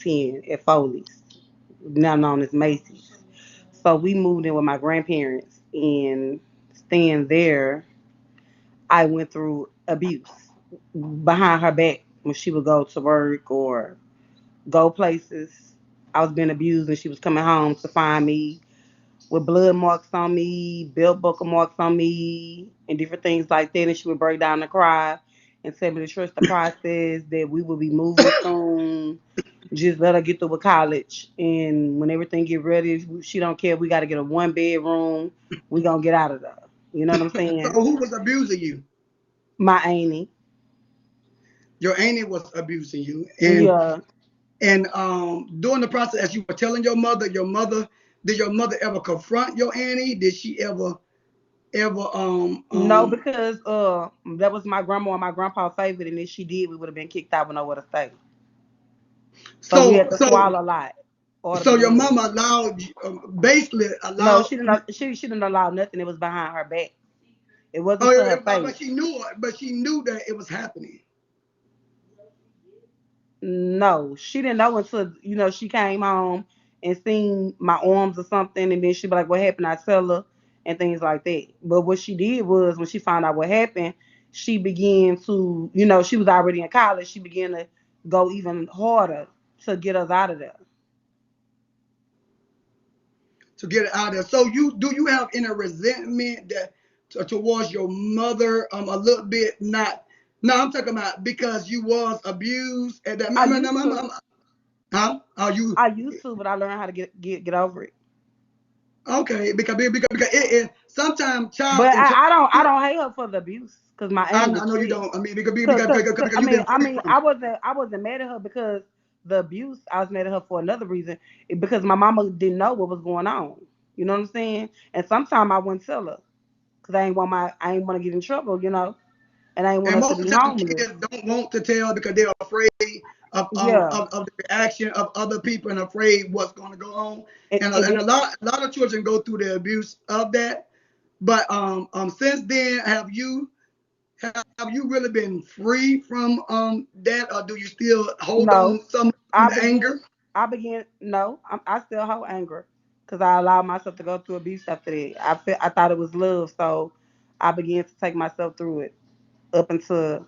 10 at Foley's, now known as Macy's. So we moved in with my grandparents, and staying there, I went through abuse behind her back when she would go to work or go places. I was being abused, and she was coming home to find me with blood marks on me, belt buckle marks on me, and different things like that. And she would break down and cry and tell me to trust the process, that we will be moving soon. Just let her get through with college. And when everything get ready, she don't care. We got to get a 1 bedroom. We going to get out of there. You know what I'm So saying? who was abusing you? My auntie. Your auntie was abusing you, Yeah. and during the process, as you were telling your mother, did your mother ever confront your auntie? Did she ever No, because that was my grandma and my grandpa's favorite, and if she did, we would have been kicked out with nowhere to stay. So we so had to so swallow a lot, or the so your blood. mama allowed basically No, allowed. she didn't allow nothing. It was behind her back. It wasn't Oh, to her but face. she knew that it was happening. No, she didn't know until she came home and seen my arms or something, and then she'd be like, "What happened?" I tell her and things like that. But what she did was, when she found out what happened, she began to, she was already in college. She began to go even harder to get us out of there. To get it out there. So you have any resentment that towards your mother a little bit? Not. No, I'm talking about because you was abused and that. I used to, Huh? Are you but I learned how to get over it. okay? Because it sometimes child But and child. I don't hate her for the abuse, because my I, auntie was I know you free. don't. I mean, because Cause, cause, 'cause, you've been I free mean, from it. I wasn't mad at her because the abuse. I was mad at her for another reason, because my mama didn't know what was going on. You know what I'm saying? And sometimes I wouldn't tell her, cause I ain't want to get in trouble, and I ain't want And us to most of be the time, homeless. kids don't want to tell because they're afraid Yeah, of the reaction of other people and afraid what's going to go on. and And then a lot of children go through the abuse of that. But since then, have you really been free from that, or do you still hold no, on some I of the began, anger? no, I still hold anger, cause I allowed myself to go through abuse after that. I thought it was love, so I began to take myself through it up until a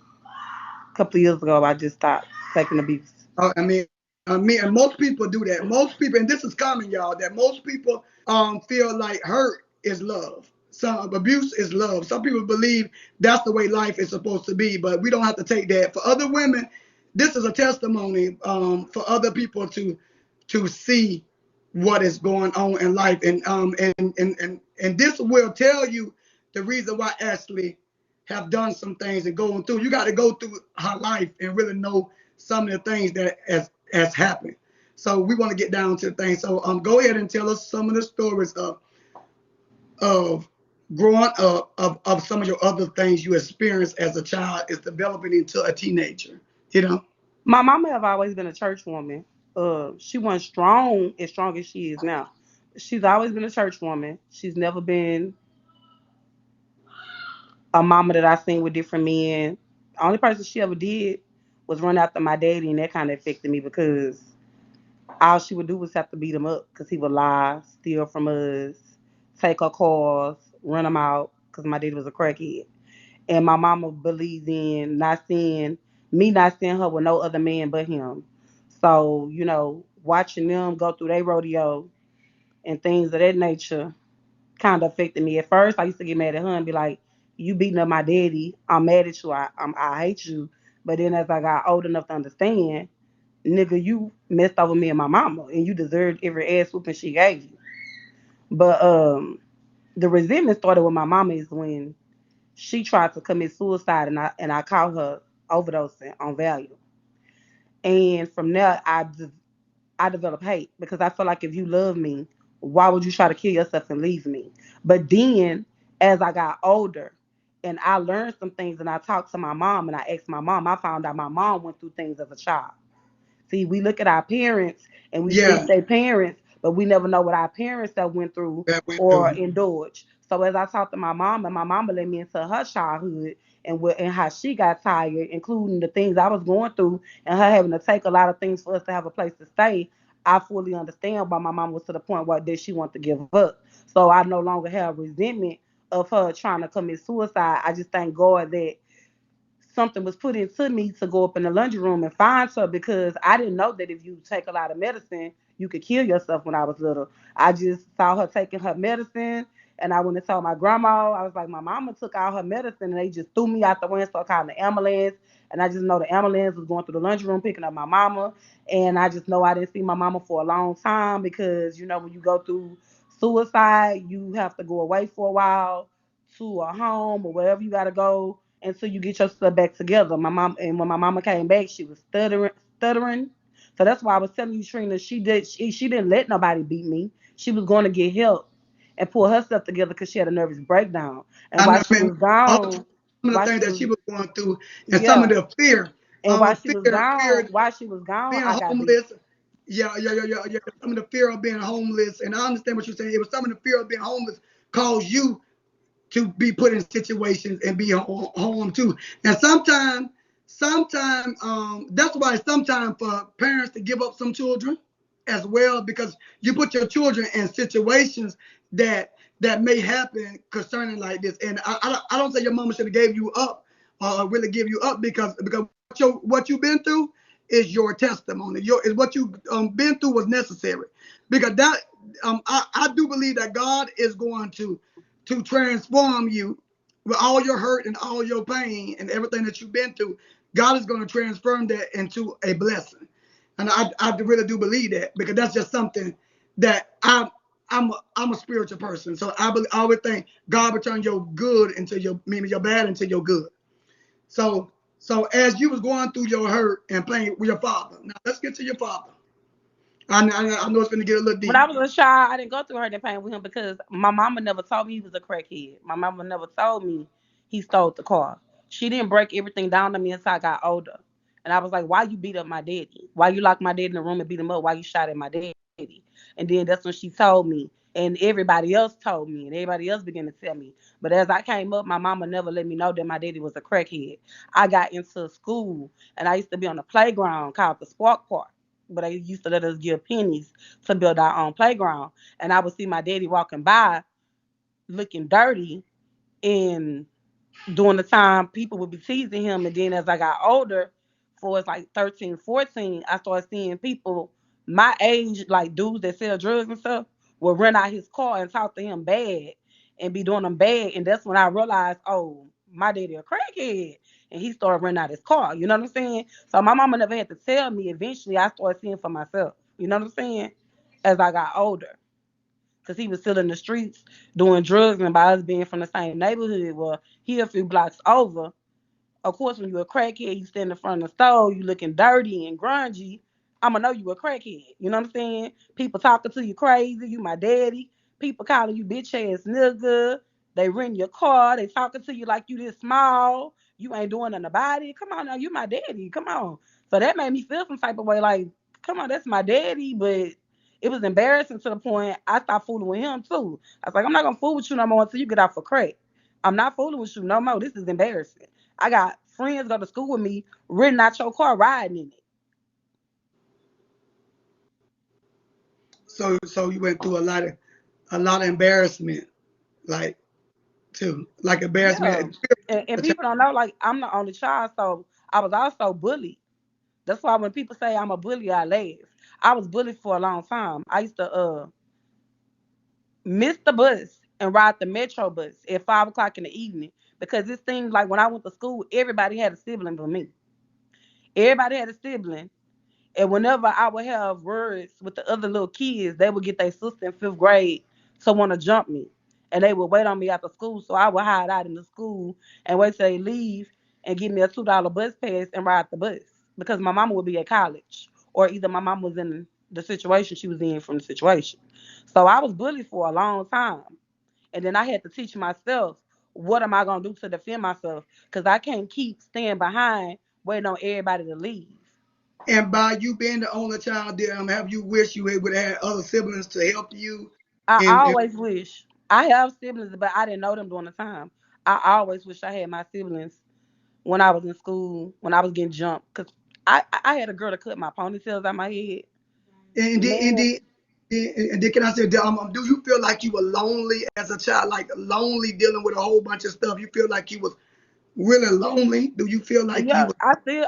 couple of years ago. I just stopped taking abuse. I mean, and most people do that. Most people, and this is common, y'all, that most people feel like hurt is love. Some abuse is love. Some people believe that's the way life is supposed to be, but we don't have to take that. For other women, this is a testimony for other people to see what is going on in life, and this will tell you the reason why Ashley have done some things and going through. You got to go through her life and really know some of the things that has happened. So we want to get down to the things. So go ahead and tell us some of the stories of growing up, of some of your other things you experienced as a child is developing into a teenager. You know. My mama have always been a church woman. She wasn't strong as she is now. She's always been a church woman. She's never been a mama that I seen with different men. The only person she ever did was run after my daddy, and that kind of affected me, because all she would do was have to beat him up, because he would lie, steal from us, take our cars, run them out, because my daddy was a crackhead. And my mama believed in not seeing her with no other man but him. So, watching them go through their rodeo and things of that nature kind of affected me. At first, I used to get mad at her and be like, "You beating up my daddy. I'm mad at you. I hate you." But then as I got old enough to understand, nigga, you messed over me and my mama, and you deserved every ass whooping she gave you. But the resentment started with my mama is when she tried to commit suicide, and I caught her overdosing on Valium. And from there, I developed hate, because I feel like if you love me, why would you try to kill yourself and leave me? But then, as I got older and I learned some things, and I talked to my mom and I asked my mom, I found out my mom went through things as a child. See, we look at our parents and we think Yeah, they parents, but we never know what our parents that went through that went or through. endured. So as I talked to my mom, and my mama let me into her childhood, and how she got tired, including the things I was going through, and her having to take a lot of things for us to have a place to stay. I fully understand why my mom was to the point where that she wanted to give up. So I no longer have resentment of her trying to commit suicide. I just thank God that something was put into me to go up in the laundry room and find her, because I didn't know that if you take a lot of medicine, you could kill yourself when I was little. I just saw her taking her medicine, and I went and told my grandma. I was like, my mama took all her medicine and they just threw me out the window, so I called the ambulance. And I just know the ambulance was going through the lunch room picking up my mama. And I just know I didn't see my mama for a long time, because, when you go through suicide, you have to go away for a while to a home or wherever you got to go until you get yourself back together. My mom, and when my mama came back, she was stuttering. So that's why I was telling you, Trina, she didn't let nobody beat me. She was going to get help and pull herself together because she had a nervous breakdown. And I while know, she man. was All gone, some of the while things she that was she was going through, and some of yeah, the fear, and while she was fear gone, being I got beat. homeless. Yeah. Some of the fear of being homeless, and I understand what you're saying. It was some of the fear of being homeless caused you to be put in situations and be home too. And sometimes, that's why it's sometimes for parents to give up some children as well, because you put your children in situations that may happen concerning like this. And I don't say your mama should have gave you up or really give you up, because what you've been through is your testimony. Is what you been through was necessary, because that I do believe that God is going to transform you with all your hurt and all your pain and everything that you've been through. God is going to transform that into a blessing. And I really do believe that, because that's just something that I'm a spiritual person. So I always think God will turn your good into your, meaning your bad into your good. So as you was going through your hurt and playing with your father, now let's get to your father. I know it's going to get a little When deep. I was a child, I didn't go through hurt and pain with him because my mama never told me he was a crackhead. My mama never told me he stole the car. She didn't break everything down to me until I got older. And I was like, why you beat up my daddy? Why you locked my dad in the room and beat him up? Why you shot at my daddy? And then that's when she told me. And everybody else told me. And everybody else began to tell me. But as I came up, my mama never let me know that my daddy was a crackhead. I got into school and I used to be on the playground called the Spark Park. But they used to let us give pennies to build our own playground. And I would see my daddy walking by looking dirty, and during the time people would be teasing him. And then as I got older, for it's like 13, 14, I started seeing people my age, like dudes that sell drugs and stuff, will rent out his car and talk to him bad and be doing them bad. And that's when I realized, oh, my daddy a crackhead. And he started renting out his car. You know what I'm saying? So my mama never had to tell me. Eventually I started seeing for myself. You know what I'm saying? As I got older. Because he was still in the streets doing drugs, and by us being from the same neighborhood, well, he a few blocks over. Of course, when you're a crackhead, you stand in front of the store, you looking dirty and grungy. I'ma know you a crackhead. You know what I'm saying? People talking to you crazy. You my daddy. People calling you bitch ass nigga. They rent your car. They talking to you like you this small. You ain't doing nothing about it. Come on now, you my daddy. Come on. So that made me feel some type of way. Like, come on, that's my daddy. But it was embarrassing to the point I stopped fooling with him too. I was like, I'm not gonna fool with you no more until you get out for crack. I'm not fooling with you no more. This is embarrassing. I got friends go to school with me, renting out your car, riding in it. So you went through a lot of embarrassment, like too, like Yeah. embarrassment. And people don't know, like, I'm the only child, so I was also bullied. That's why when people say I'm a bully, I laugh. I was bullied for a long time. I used to miss the bus and ride the metro bus at 5 o'clock in the evening, because it seemed like when I went to school, everybody had a sibling but me. Everybody had a sibling. And whenever I would have words with the other little kids, they would get their sister in 5th grade to want to jump me. And they would wait on me after school. So I would hide out in the school and wait till they leave and give me a $2 bus pass and ride the bus. Because my mama would be at college. Or either my mom was in the situation she was in from the situation. So I was bullied for a long time. And then I had to teach myself, what am I going to do to defend myself? Because I can't keep staying behind waiting on everybody to leave. And by you being the only child, have you wished you would have had other siblings to help you? I And always wish I have siblings, but I didn't know them during the time. I always wish I had my siblings when I was in school, when I was getting jumped, cause I had a girl to cut my ponytails out my head. And then, and Man, then, and then can I say, do you feel like you were lonely as a child, like lonely dealing with a whole bunch of stuff? You feel like you was really lonely? Do you feel like you yeah, was? I still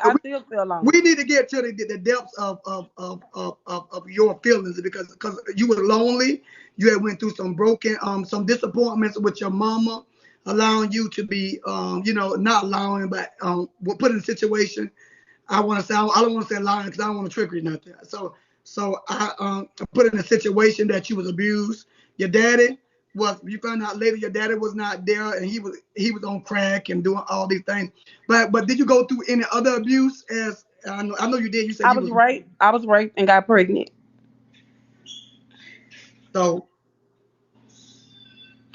feel We lonely. need to get to the depths of your feelings because you were lonely. You had went through some broken some disappointments with your mama, allowing you to be not allowing but were put in a situation. I want to say I don't want to say lying because I don't want to trick you nothing. So I put in a situation that you was abused. Your daddy was, you found out later your daddy was not there and he was on crack and doing all these things. But did you go through any other abuse? As I know you did. You said I you was was raped. I was raped and got pregnant. so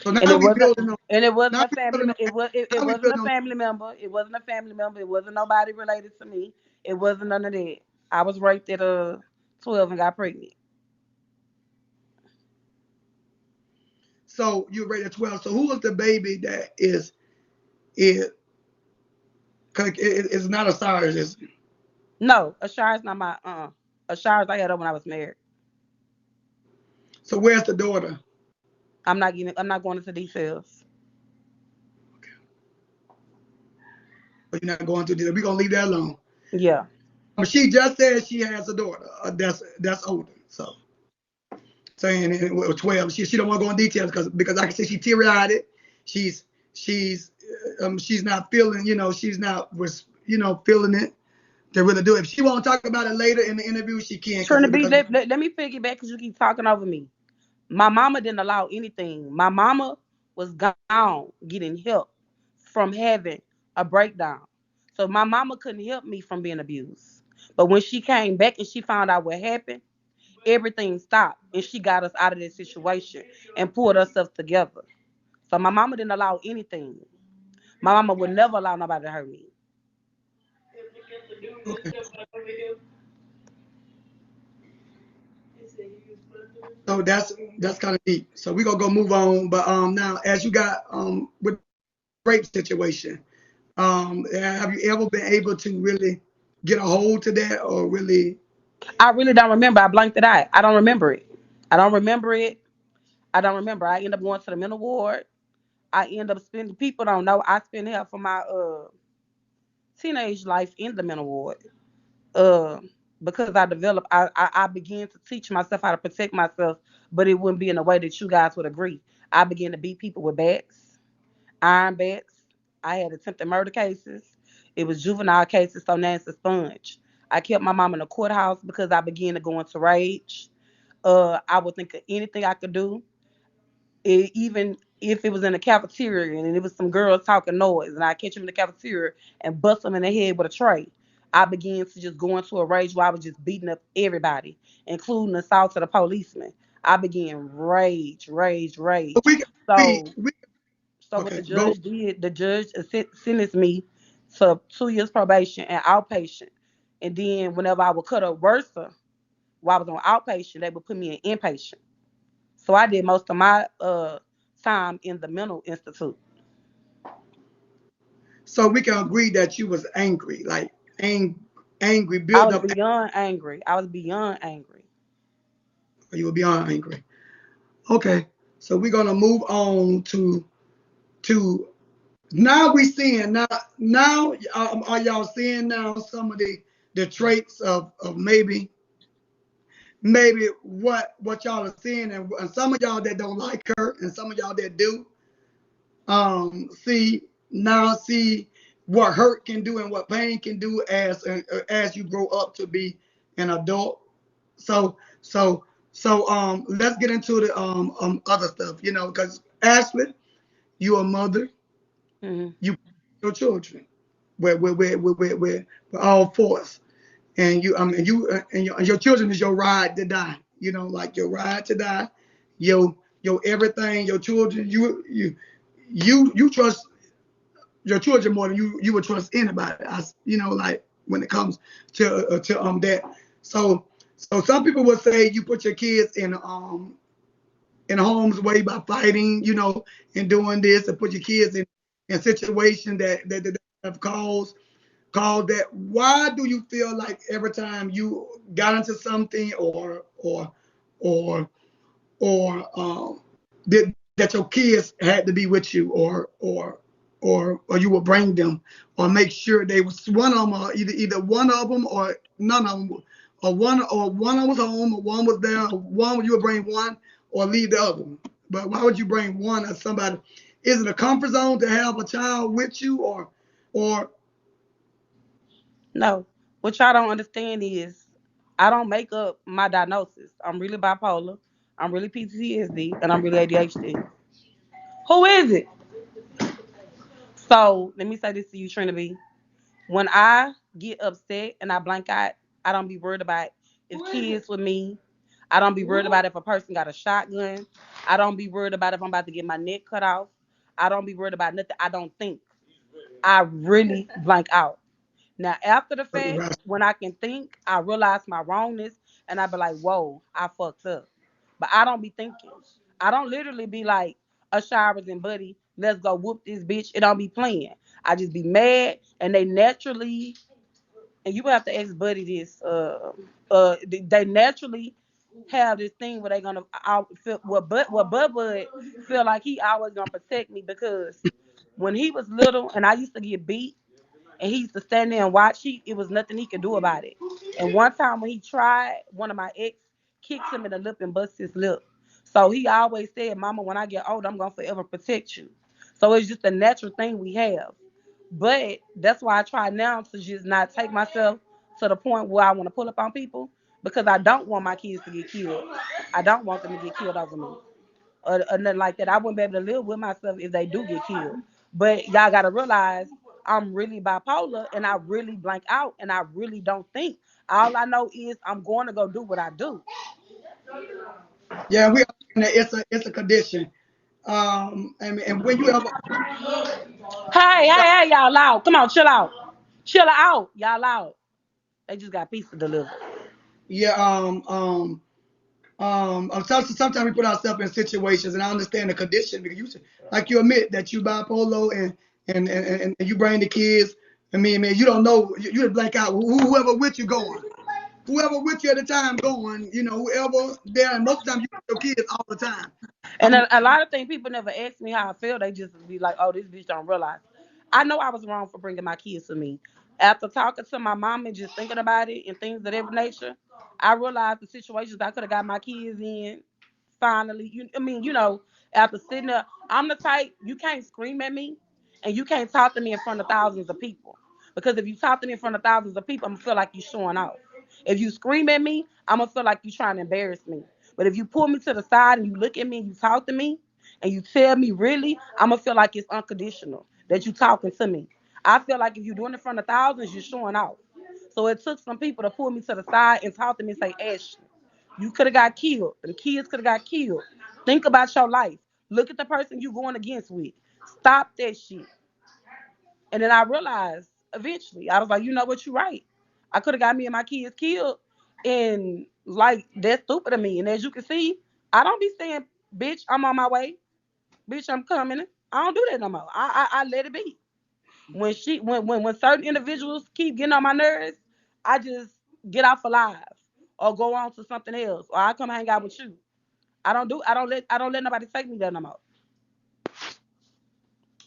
so And now it we wasn't building on and it wasn't now a we family building it on was it now we wasn't a building on family member. It wasn't a family member. It wasn't nobody related to me. It wasn't none of that. I was raped at 12 and got pregnant. so you rated 12. So who was the baby that is cause it's not a SARS, is it? No, Ashar's not my Ashar's I had her when I was married. So where's the daughter? I'm not going into details. So you're not going to do. We're gonna leave that alone. Yeah. She just said she has a daughter that's older. So saying it was 12. She don't want to go in details because I can see she teary eyed it. She's she's she's not feeling, she's not was feeling it to really do it. If she won't talk about it later in the interview, she can TrinaB, because let me piggyback because you keep talking over me. My mama didn't allow anything. My mama was gone getting help from having a breakdown. So my mama couldn't help me from being abused. But when she came back and she found out what happened, everything stopped and she got us out of this situation and pulled herself together. So my mama didn't allow anything. My mama would never allow nobody to hurt me. okay. So that's kind of deep. So we're gonna go move on. But now as you got with the rape situation, have you ever been able to really get a hold to that or really? I really don't remember. I blanked it out. I don't remember it. I don't remember it. I don't remember. I end up going to the mental ward. I end up spending. People don't know I spent here for my teenage life in the mental ward. Uh, because I developed, I began to teach myself how to protect myself, but it wouldn't be in a way that you guys would agree. I began to beat people with bats, iron bats. I had attempted murder cases. It was juvenile cases, so now it's a sponge. I kept my mom in the courthouse because I began to go into rage. I would think of anything I could do even if it was in the cafeteria and it was some girls talking noise and I catch them in the cafeteria and bust them in the head with a tray, I began to just go into a rage where I was just beating up everybody, including assault to the policeman. I began rage, rage, rage. We can we So, we so what okay the go. judge did, the judge sentenced me to 2 years probation and outpatient. And then whenever I would cut a worse, while I was on outpatient, they would put me in inpatient. So I did most of my time in the mental institute. So we can agree that you was angry, like angry, I build was up. beyond angry. I was beyond angry. You were beyond angry. Okay, so we're gonna move on to now. We seeing now. Are y'all seeing now some of the traits of maybe what y'all are seeing, and some of y'all that don't like her, and some of y'all that do. See what hurt can do and what pain can do as you grow up to be an adult. So so so let's get into the other stuff, because Ashley, you're a mother, Hmm. you your children. We're all for us, and your children is your ride to die. Like your ride to die, your everything. Your children, you trust your children more than you would trust anybody. Like when it comes to that. So some people would say you put your kids in harm's way by fighting, and doing this, and put your kids in situations that have called that. Why do you feel like every time you got into something or that your kids had to be with you or you would bring them or make sure they was one of them or either one of them or none of them or one was home or one was there or one you would bring one or leave the other one. But why would you bring one or somebody? Is it a comfort zone to have a child with you or No. What y'all don't understand is I don't make up my diagnosis. I'm really bipolar. I'm really PTSD, and I'm really ADHD. Who is it? So let me say this to you, TrinaB. When I get upset and I blank out, I don't be worried about if kids with me. I don't be worried about if a person got a shotgun. I don't be worried about if I'm about to get my neck cut off. I don't be worried about nothing. I don't think. I really blank out. Now, after the fact, right? when I can think, I realize my wrongness and I be like, whoa, I fucked up. But I don't be thinking. I don't literally be like, a showers and buddy, let's go whoop this bitch. It don't be playing. I just be mad and they naturally, and you have to ask Buddy this, they naturally have this thing where they gonna feel what Bud feel like he always gonna protect me because when he was little and I used to get beat and he used to stand there and watch. It was nothing he could do about it. And one time when he tried, one of my ex kicked him in the lip and bust his lip. So he always said, "Mama, when I get old, I'm gonna forever protect you." So it's just a natural thing we have. But that's why I try now to just not take myself to the point where I want to pull up on people because I don't want my kids to get killed. I don't want them to get killed over me or nothing like that. I wouldn't be able to live with myself if they do get killed. But y'all gotta realize I'm really bipolar and I really blank out and I really don't think. All I know is I'm going to go do what I do. Yeah, we understand that it's a condition. And when you ever Hey, y'all loud. Come on, chill out. Chill out. Y'all loud. They just got pizza delivered. yeah sometimes we put ourselves in situations, and I understand the condition because like you admit that you bipolar and you bring the kids. I mean, man, you don't know you blank out whoever with you going, whoever with you at the time going, whoever there, and most of the time you with your kids all the time. And a lot of things people never ask me how I feel. They just be like, "Oh, this bitch don't realize." I know I was wrong for bringing my kids to me. After talking to my mom and just thinking about it and things of that nature, I realized the situations I could have got my kids in. Finally, after sitting there, I'm the type you can't scream at me, and you can't talk to me in front of thousands of people. Because if you talk to me in front of thousands of people, I'm gonna feel like you showing off. If you scream at me, I'm gonna feel like you trying to embarrass me. But if you pull me to the side and you look at me and you talk to me and you tell me really, I'm gonna feel like it's unconditional that you talking to me. I feel like if you're doing it in front of thousands, you're showing off. So it took some people to pull me to the side and talk to me and say, Ashley, you could have got killed. The kids could have got killed. Think about your life. Look at the person you going against with. Stop that shit. And then I realized eventually, I was like, you know what, you're right. I could have got me and my kids killed. And like that's stupid of me. And as you can see, I don't be saying, bitch, I'm on my way. Bitch, I'm coming. I don't do that no more. I let it be. When certain individuals keep getting on my nerves, I just get off alive or go on to something else. Or I come hang out with you. I don't let nobody take me there no more.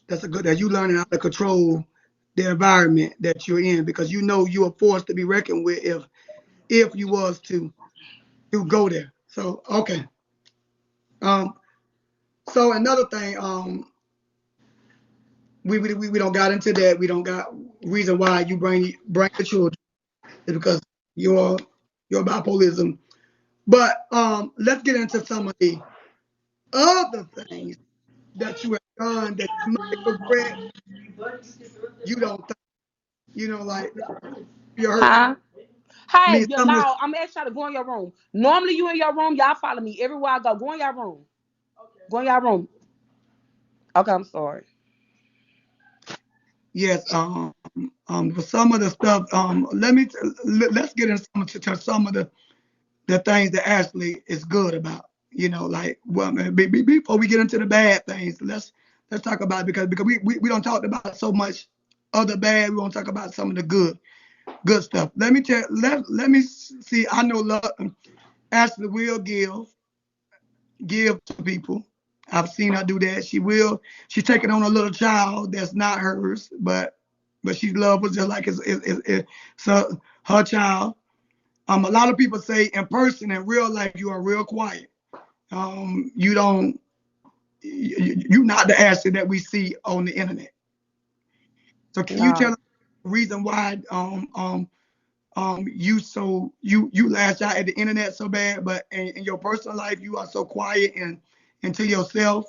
That's a good that you learning how to control the environment that you're in because you know you are forced to be reckoned with if you was to go there. So okay. Um. So another thing. We don't got into that. We don't got reason why you bring the children is because your your bipolarism. But let's get into some of the other things that you have done that you might regret. You don't think, like you hurt. Huh? I Hey, mean, some of the no, I'm asking y'all to go in your room. Normally, you in your room, y'all follow me everywhere I go. Go in your room. Go in your room. Okay, I'm sorry. yes, for some of the stuff, let's get into some of the things that Ashley is good about. Like well, man, before we get into the bad things, let's talk about it because we don't talk about it so much of the bad. We want to talk about some of the good stuff. Let me tell. Let me see. I know Ashley will give to people. I've seen her do that. She will. She's taking on a little child that's not hers, but she loves us just like so her child. A lot of people say in person, in real life, you are real quiet. You don't. You're not the Ashley that we see on the internet. So can you tell No. us the reason why you lash out at the internet so bad, but in your personal life you are so quiet and to yourself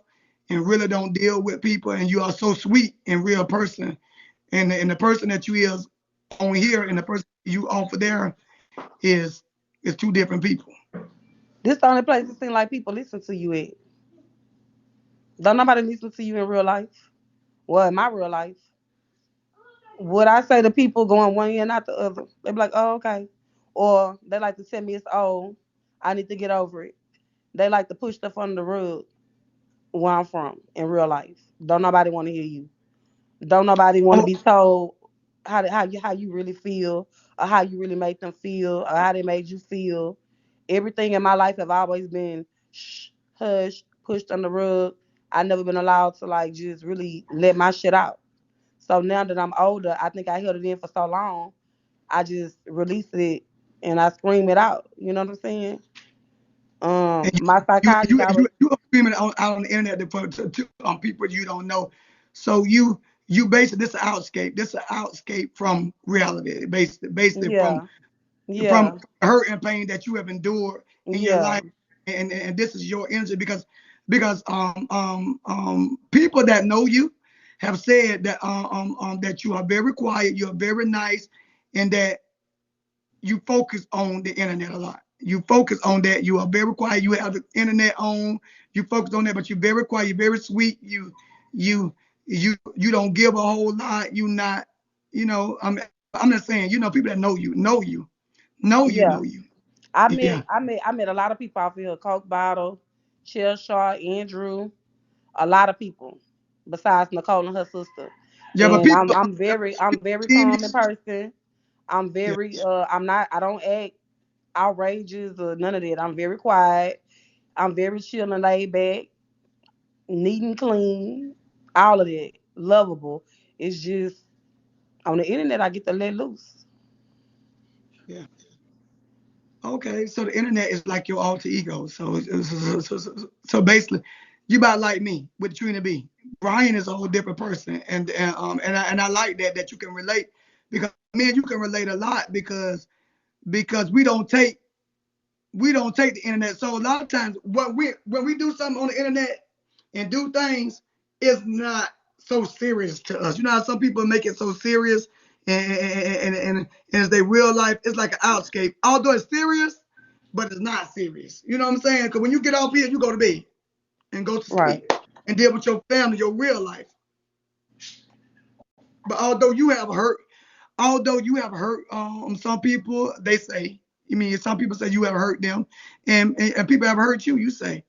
and really don't deal with people, and you are so sweet in real person, and the person that you is on here and the person you offer there is two different people. This the only place it seems like people listen to you at. Don't nobody listen to you in real life. Well, in my real life, would I say to people going one ear not the other? They be like, oh, okay. Or they like to tell me it's old. I need to get over it. They like to push stuff under the rug where I'm from in real life. Don't nobody want to hear you. Don't nobody want to Oh, be told how you really feel, or how you really make them feel, or how they made you feel. Everything in my life have always been hush, pushed on the rug. I never been allowed to like just really let my shit out. So now that I'm older, I think I held it in for so long. I just released it and I scream it out. You know what I'm saying? and My you psychologist you you always, you are screaming out on the internet to people you don't know. So you basically this is an outscape. This is an outscape from reality. Basically yeah, from yeah, hurt and pain that you have endured in your yeah, life, and this is your energy because people that know you have said that you are very quiet, you are very nice, and that you focus on the internet a lot. You focus on that. You are very quiet. You have the internet on. You focus on that, but you're very quiet. You're very sweet. You you don't give a whole lot. You not. I'm just saying. People that yeah. know you. I Yeah. met I met I met a lot of people off here. Coke Bottle, Chill Shaw, Andrew, a lot of people besides Nicole and her sister. Yeah, but And people I'm very team calm you. in person. Yeah. I don't act outrageous or none of that. I'm very quiet. I'm very chill and laid back, neat and clean, all of that. Lovable. It's just on the internet I get to let loose. Yeah. Okay, so the internet is like your alter ego. So basically, you about like me with TrinaB. Brian is a whole different person, and I like that you can relate, because me and you can relate a lot because we don't take the internet. So a lot of times when we do something on the internet and do things, it's not so serious to us. You know how some people make it so serious, and as they real life, it's like an outscape. Although it's serious, but it's not serious. You know what I'm saying? Because when you get off here, you go to bed and go to Right. sleep and deal with your family, your real life. But although you have hurt some people, they say. I mean, some people say you have hurt them, and people have hurt you. You say.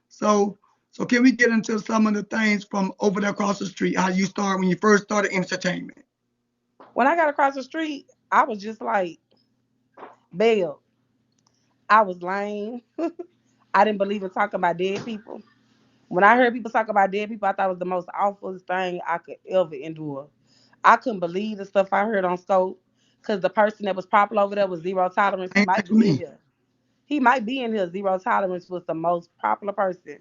So so can we get into some of the things from over there across the street? How you start when you first started entertainment? When I got across the street, I was just like, Belle. I was lame. I didn't believe in talking about dead people. When I heard people talk about dead people, I thought it was the most awful thing I could ever endure. I couldn't believe the stuff I heard on Scope, because the person that was popular over there was Zero Tolerance. He Ain't might that be in me? here. He might be in here. Zero Tolerance was the most popular person.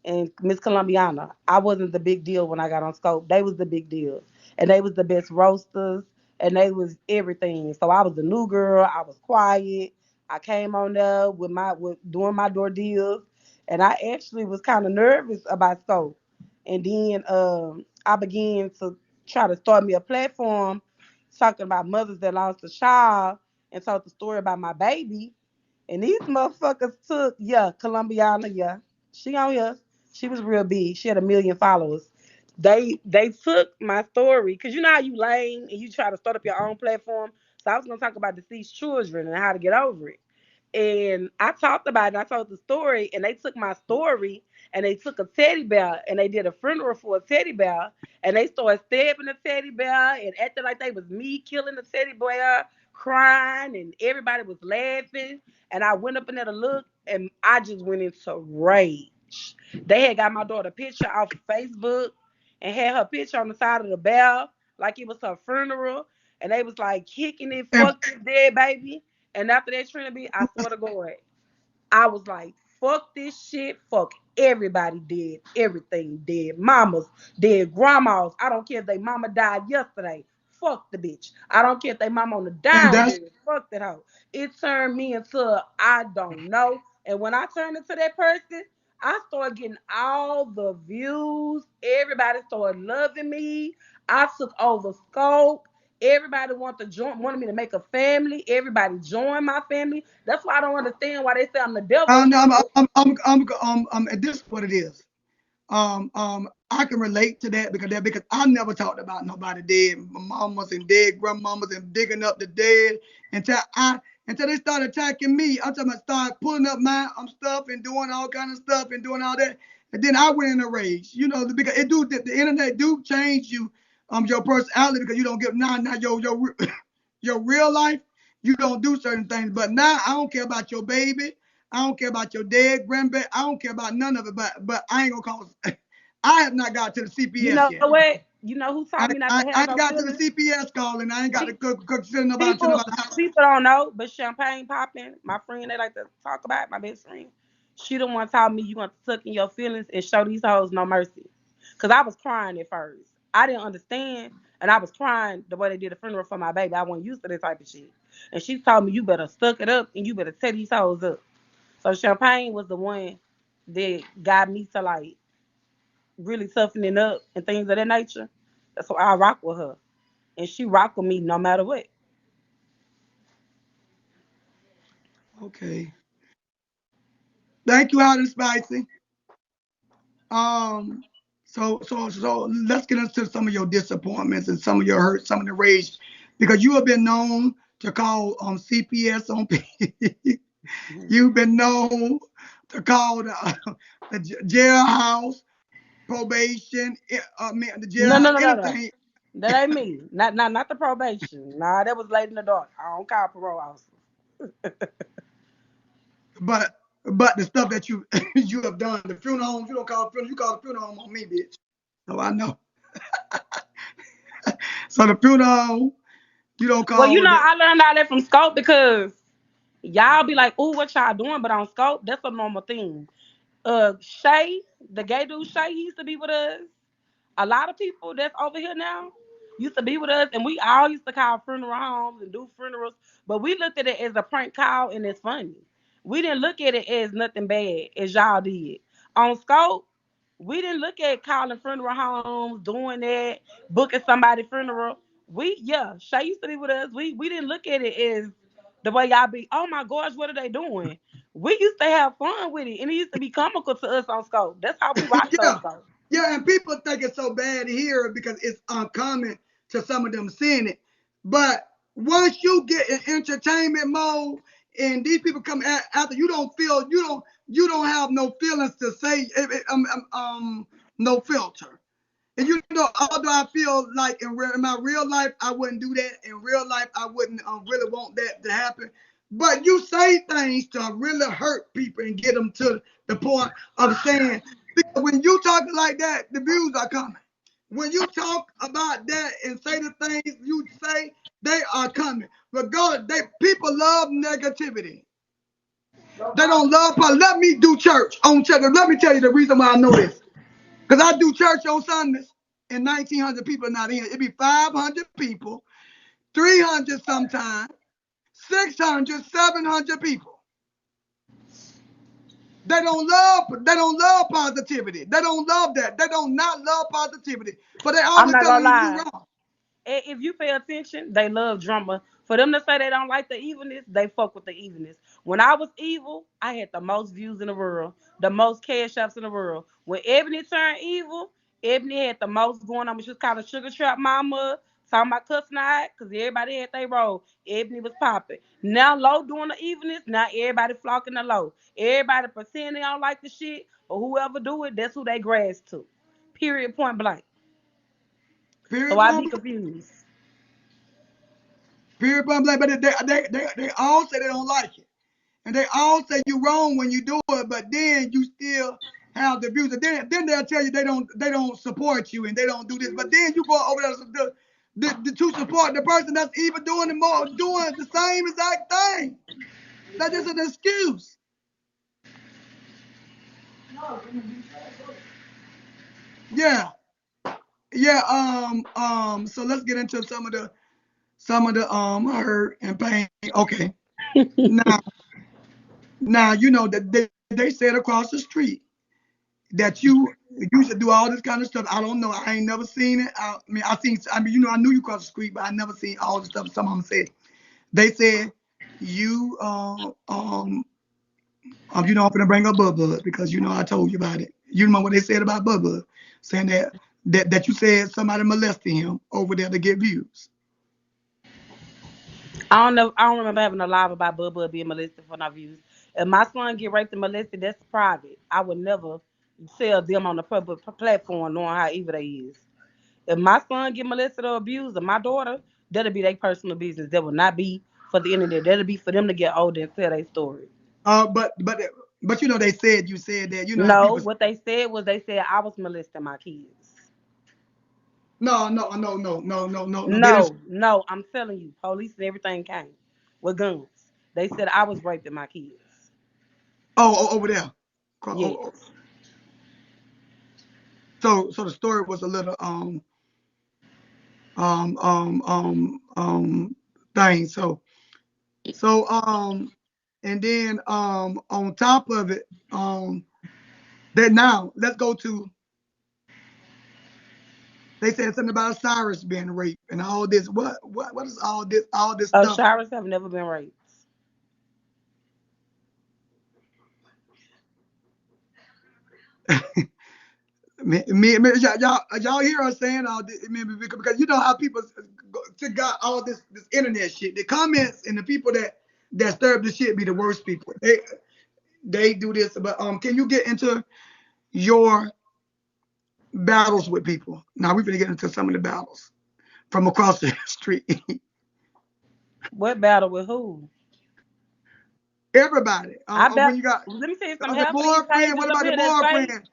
And Miss Columbiana. I wasn't the big deal when I got on Scope. They was the big deal, and they was the best roasters, and they was everything. So I was the new girl. I was quiet. I came on there with doing my door deals, and I actually was kind of nervous about Scope. And then I began to try to start me a platform talking about mothers that lost a child and told the story about my baby. And these motherfuckers took, yeah, Columbiana, yeah. She on here. She was real big. She had 1 million followers. They took my story, because you know how you lame and you try to start up your own platform. So I was gonna talk about deceased children and how to get over it. And I talked about it. I told the story, and they took my story and they took a teddy bear and they did a funeral for a teddy bear, and they started stabbing the teddy bear and acting like they was me killing the teddy bear, crying, and everybody was laughing. And I went up in there to look, and I just went into rage. They had got my daughter picture off of Facebook and had her picture on the side of the bear like it was her funeral, and they was like kicking it, And fuck this dead baby. And after that TrinaB, I swear to God, I was like, fuck this shit. Fuck everybody dead. Everything dead. Mamas dead. Grandmas. I don't care if they mama died yesterday. Fuck the bitch. I don't care if they mama on the and down that's board. Fuck that hoe. It turned me into I don't know. And when I turned into that person, I started getting all the views. Everybody started loving me. I took over scope. Everybody wanted me to make a family. Everybody joined my family. That's why I don't understand why they say I'm the devil. and this is what it is. I can relate to that because I never talked about nobody dead, mamas and dead grandmamas and digging up the dead until they started attacking me. I'm talking about start pulling up my stuff and doing all kind of stuff and doing all that, and then I went in a rage. You know, because the internet do change you, your personality because you don't get now your real life. You don't do certain things, but now I don't care about your baby. I don't care about your dead grandbaby. I don't care about none of it. But I ain't gonna call. I have not got to the You CPS know yet. what? You know who taught me not to I have ain't no got to the feelings? CPS call, and I ain't got to cook send People nobody house. people don't know, but champagne popping, my friend they like to talk about, my best friend. She the one taught me you gonna tuck in your feelings and show these hoes no mercy. Cause I was crying at first. I didn't understand, and I was crying the way they did the funeral for my baby. I wasn't used to this type of shit. And she told me you better suck it up and you better tear these hoes up. So champagne was the one that got me to like really toughening up and things of that nature. That's why I rock with her. And she rock with me no matter what. Okay. Thank you, hot and spicy. Um. So let's get into some of your disappointments and some of your hurt, some of the rage, because you have been known to call CPS on people. You've been known to call the jailhouse, probation, the No, jailhouse, no, no, no, no. anything. That ain't me. Not the probation. Nah, that was late in the dark. I don't call parole officers. But the stuff that you you have done, the funeral homes, you don't call the funeral, you call the funeral home on me, bitch. So I know. So the funeral home, you don't Well, you call know, the. I learned all that from Scope because y'all be like, "Ooh, what y'all doing?" But on Scope, that's a normal thing. Shay, the gay dude Shay, he used to be with us. A lot of people that's over here now used to be with us, and we all used to call funeral homes and do funerals, but we looked at it as a prank call and it's funny. We didn't look at it as nothing bad as y'all did. On Scope, we didn't look at calling funeral homes, doing that, booking somebody's funeral. Shay used to be with us. We didn't look at it as the way y'all be, oh my gosh, what are they doing? We used to have fun with it, and it used to be comical to us on Scope. That's how we rocked on Yeah, Scope. yeah, and people think it's so bad here because it's uncommon to some of them seeing it. But once you get in entertainment mode, and these people come after you, don't feel you don't have no feelings to say no filter. And you know, although I feel like in my real life I wouldn't do that. In real life I wouldn't really want that to happen. But you say things to really hurt people and get them to the point of saying, because when you talk like that, the views are coming. When you talk about that and say the things you say, they are coming. Regardless, people love negativity. They don't love. Let me do church on church. Let me tell you the reason why I know this. Because I do church on Sundays, and 1,900 people are not in. It'd be 500 people, 300 sometimes, 600, 700 people. They don't love positivity. They don't love that. They don't not love positivity. But they I'm always not telling gonna you lie. wrong. If you pay attention, they love drama. For them to say they don't like the evilness, they fuck with the evilness. When I was evil, I had the most views in the world, the most cash apps in the world. When Ebony turned evil, Ebony had the most going on. She was called a sugar trap mama, Talking about cussing out because everybody had their role. Ebony was popping. Now Low doing the evilness. Now everybody flocking to Low. Everybody pretending they don't like the shit, but whoever do it, that's who they grass to. Period. Point blank. So Period I point be blank. confused. Period point blank. But they all say they don't like it. And they all say you wrong when you do it, but then you still have the views. And then they'll tell you they don't support you and they don't do this. But then you go over there to support the person that's even doing the more doing the same exact thing. That is an excuse. Yeah. Yeah. So let's get into some of the hurt and pain. Okay. Now you know that they said across the street that you should do all this kind of stuff. I don't know. I ain't never seen it. I mean, I seen. I mean, I knew you crossed the street, but I never seen all the stuff. Some of them said. They said you I'm gonna bring up Bubba because I told you about it. You remember what they said about Bubba, saying that you said somebody molested him over there to get views. I don't know. I don't remember having a live about Bubba being molested for no views. If my son get raped and molested, that's private. I would never tell them on the public platform knowing how evil they is. If my son get molested or abused, or my daughter, that'll be their personal business. That will not be for the internet. That'll be for them to get older and tell their story. But they said you said that how No, people. what they said was they said I was molesting my kids. No, no, no, no, no, no, no, no. They didn't. No, no, I'm telling you, police and everything came with guns. They said I was raping my kids. Over there. Yes. So the story was a little um um um um thing. So and then on top of it, then now let's go to they said something about Cyrus being raped and all this. What is all this stuff? Showers have never been raped. Y'all hear us saying all this, because you know how people got all this internet shit. The comments and the people that stir up the shit be the worst people. They do this, but can you get into your battles with people? Now we're gonna get into some of the battles from across the street. What battle with who? Everybody. I When bet. you got Let me tell you something. the Half of these boyfriend, pages what up about the here that's fake. boyfriend?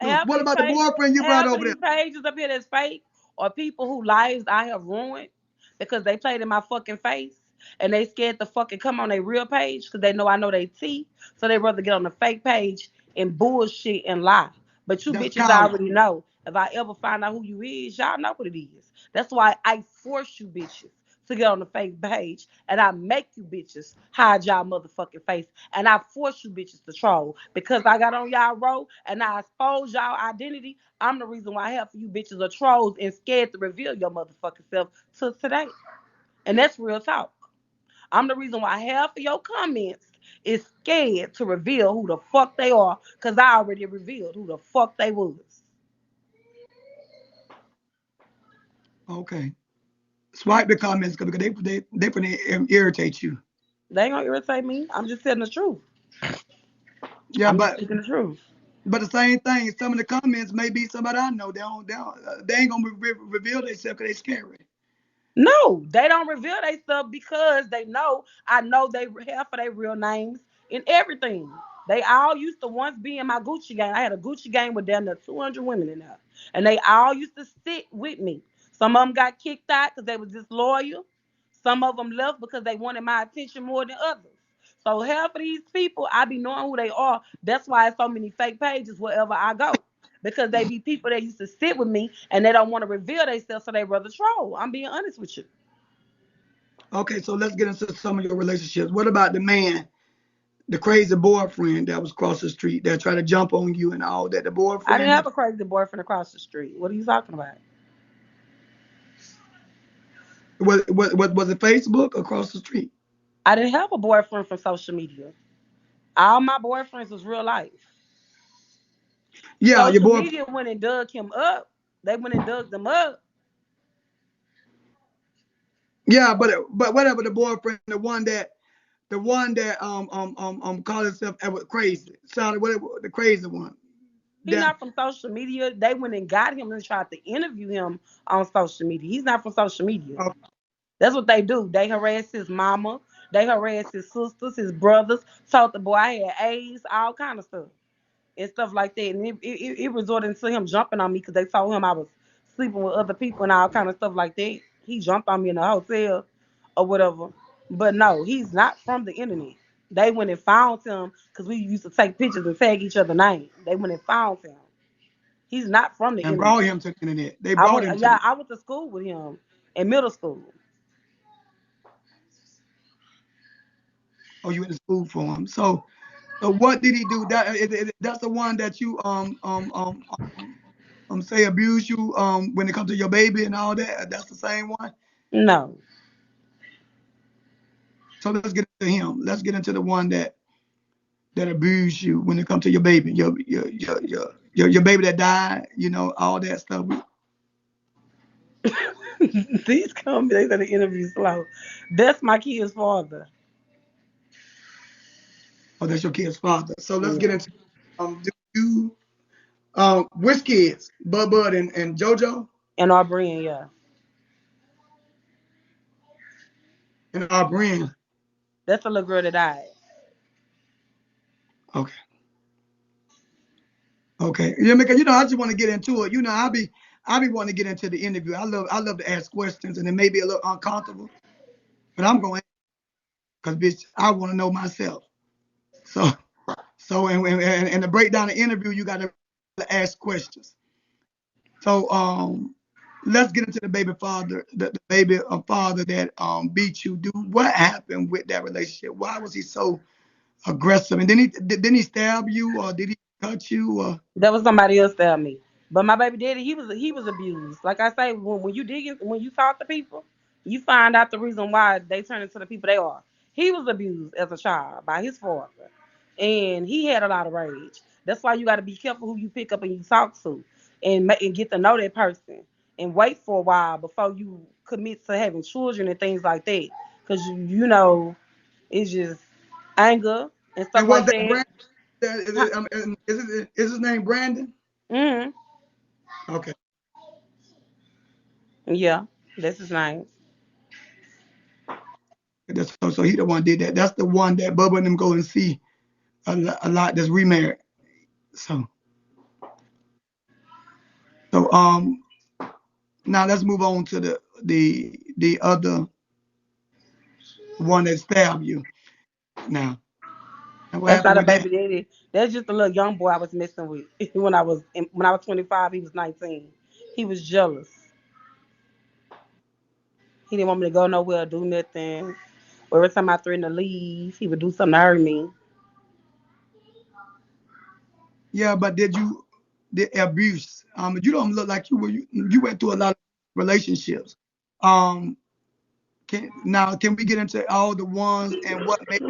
No, Half of what these about the pages, boyfriend you brought half of over there? these pages up here that's fake, are people whose lives I have ruined because they played in my fucking face and they scared to fucking come on their real page because they know I know they tea, so they rather get on the fake page and bullshit and lie. But you That's bitches coward. already know. If I ever find out who you is, y'all know what it is. That's why I force you bitches to get on the fake page, and I make you bitches hide y'all motherfucking face, and I force you bitches to troll because I got on y'all row and I expose y'all identity. I'm the reason why half of you bitches are trolls and scared to reveal your motherfucking self to today, and that's real talk. I'm the reason why half of your comments is scared to reveal who the fuck they are because I already revealed who the fuck they was. Okay. Swipe the comments because they finna irritate you. They ain't gonna irritate me. I'm just telling the truth. Yeah, I'm just but speaking the truth. but the same thing. Some of the comments may be somebody I know. They ain't gonna reveal themselves because they scary. No, they don't reveal their stuff because they know I know they half of their real names and everything. They all used to once be in my Gucci gang. I had a Gucci gang with down to 200 women in there, and they all used to sit with me. Some of them got kicked out because they was disloyal. Some of them left because they wanted my attention more than others. So half of these people, I be knowing who they are. That's why it's so many fake pages wherever I go because they be people that used to sit with me and they don't want to reveal themselves, so they rather troll. I'm being honest with you. Okay, so let's get into some of your relationships. What about the man, the crazy boyfriend that was across the street that tried to jump on you and all that? The I didn't boyfriend have that a crazy boyfriend across the street. What are you talking about? was it Facebook across the street? I didn't have a boyfriend from social media. All my boyfriends was real life. Yeah, your Social boy. media went and dug him up. They went and dug them up. Yeah, but whatever, the boyfriend, the one that called himself ever crazy. Sounded whatever, the crazy one. He That not from social media. They went and got him and tried to interview him on social media. He's not from social media. uh, That's what they do. They harass his mama. They harass his sisters, his brothers. Told the boy I had AIDS, all kind of stuff and stuff like that. And it resorted to him jumping on me because they told him I was sleeping with other people and all kind of stuff like that. He jumped on me in the hotel or whatever. But no, he's not from the internet. They went and found him because we used to take pictures and tag each other name. They went and found him. He's not from the and internet. brought him to the internet. They brought him to the. I went to school with him in middle school. Oh, you went to school for him. So what did he do? That's the one that you say abuse you when it comes to your baby and all that. That's the same one. No. So let's get into him. Let's get into the one that abused you when it comes to your baby, your baby that died. You know all that stuff. These come they said the interview slow. That's my kid's father. Oh, that's your kid's father. So let's get Yeah. into do you which kids? Bud and JoJo And our brand, yeah. and our brand. That's the little girl that died. Okay. Okay. Yeah, because I just want to get into it. I be wanting to get into the interview. I love to ask questions and it may be a little uncomfortable, but I'm going because bitch, I want to know myself. So and to break down the interview, you got to ask questions. So let's get into the baby father, the baby father that beat you. Do what happened with that relationship? Why was he so aggressive? And then he stab you or did he cut you? Or That was somebody else tell me. But my baby daddy, he was abused. Like I say, when you dig in, when you talk to people, you find out the reason why they turn into the people they are. He was abused as a child by his father, and he had a lot of rage. That's why you got to be careful who you pick up and you talk to, and get to know that person, and wait for a while before you commit to having children and things like that. Cause it's just anger and stuff and was like that that. Brandon? Is his name Brandon? Mm-hmm. Okay, Yeah, that's his name. so he the one did that. That's the one that Bubba and them go and see a lot. That's remarried. So so now let's move on to the other one that stabbed you. Now, and what That's happened not a with that? baby daddy. That's just a little young boy I was messing with when I was 25. He was 19. He was jealous. He didn't want me to go nowhere, do nothing. Every time I threatened to leave, he would do something to hurt me. Yeah, but did you the abuse? You don't look like you went through a lot of relationships. Um, can we get into all the ones and what made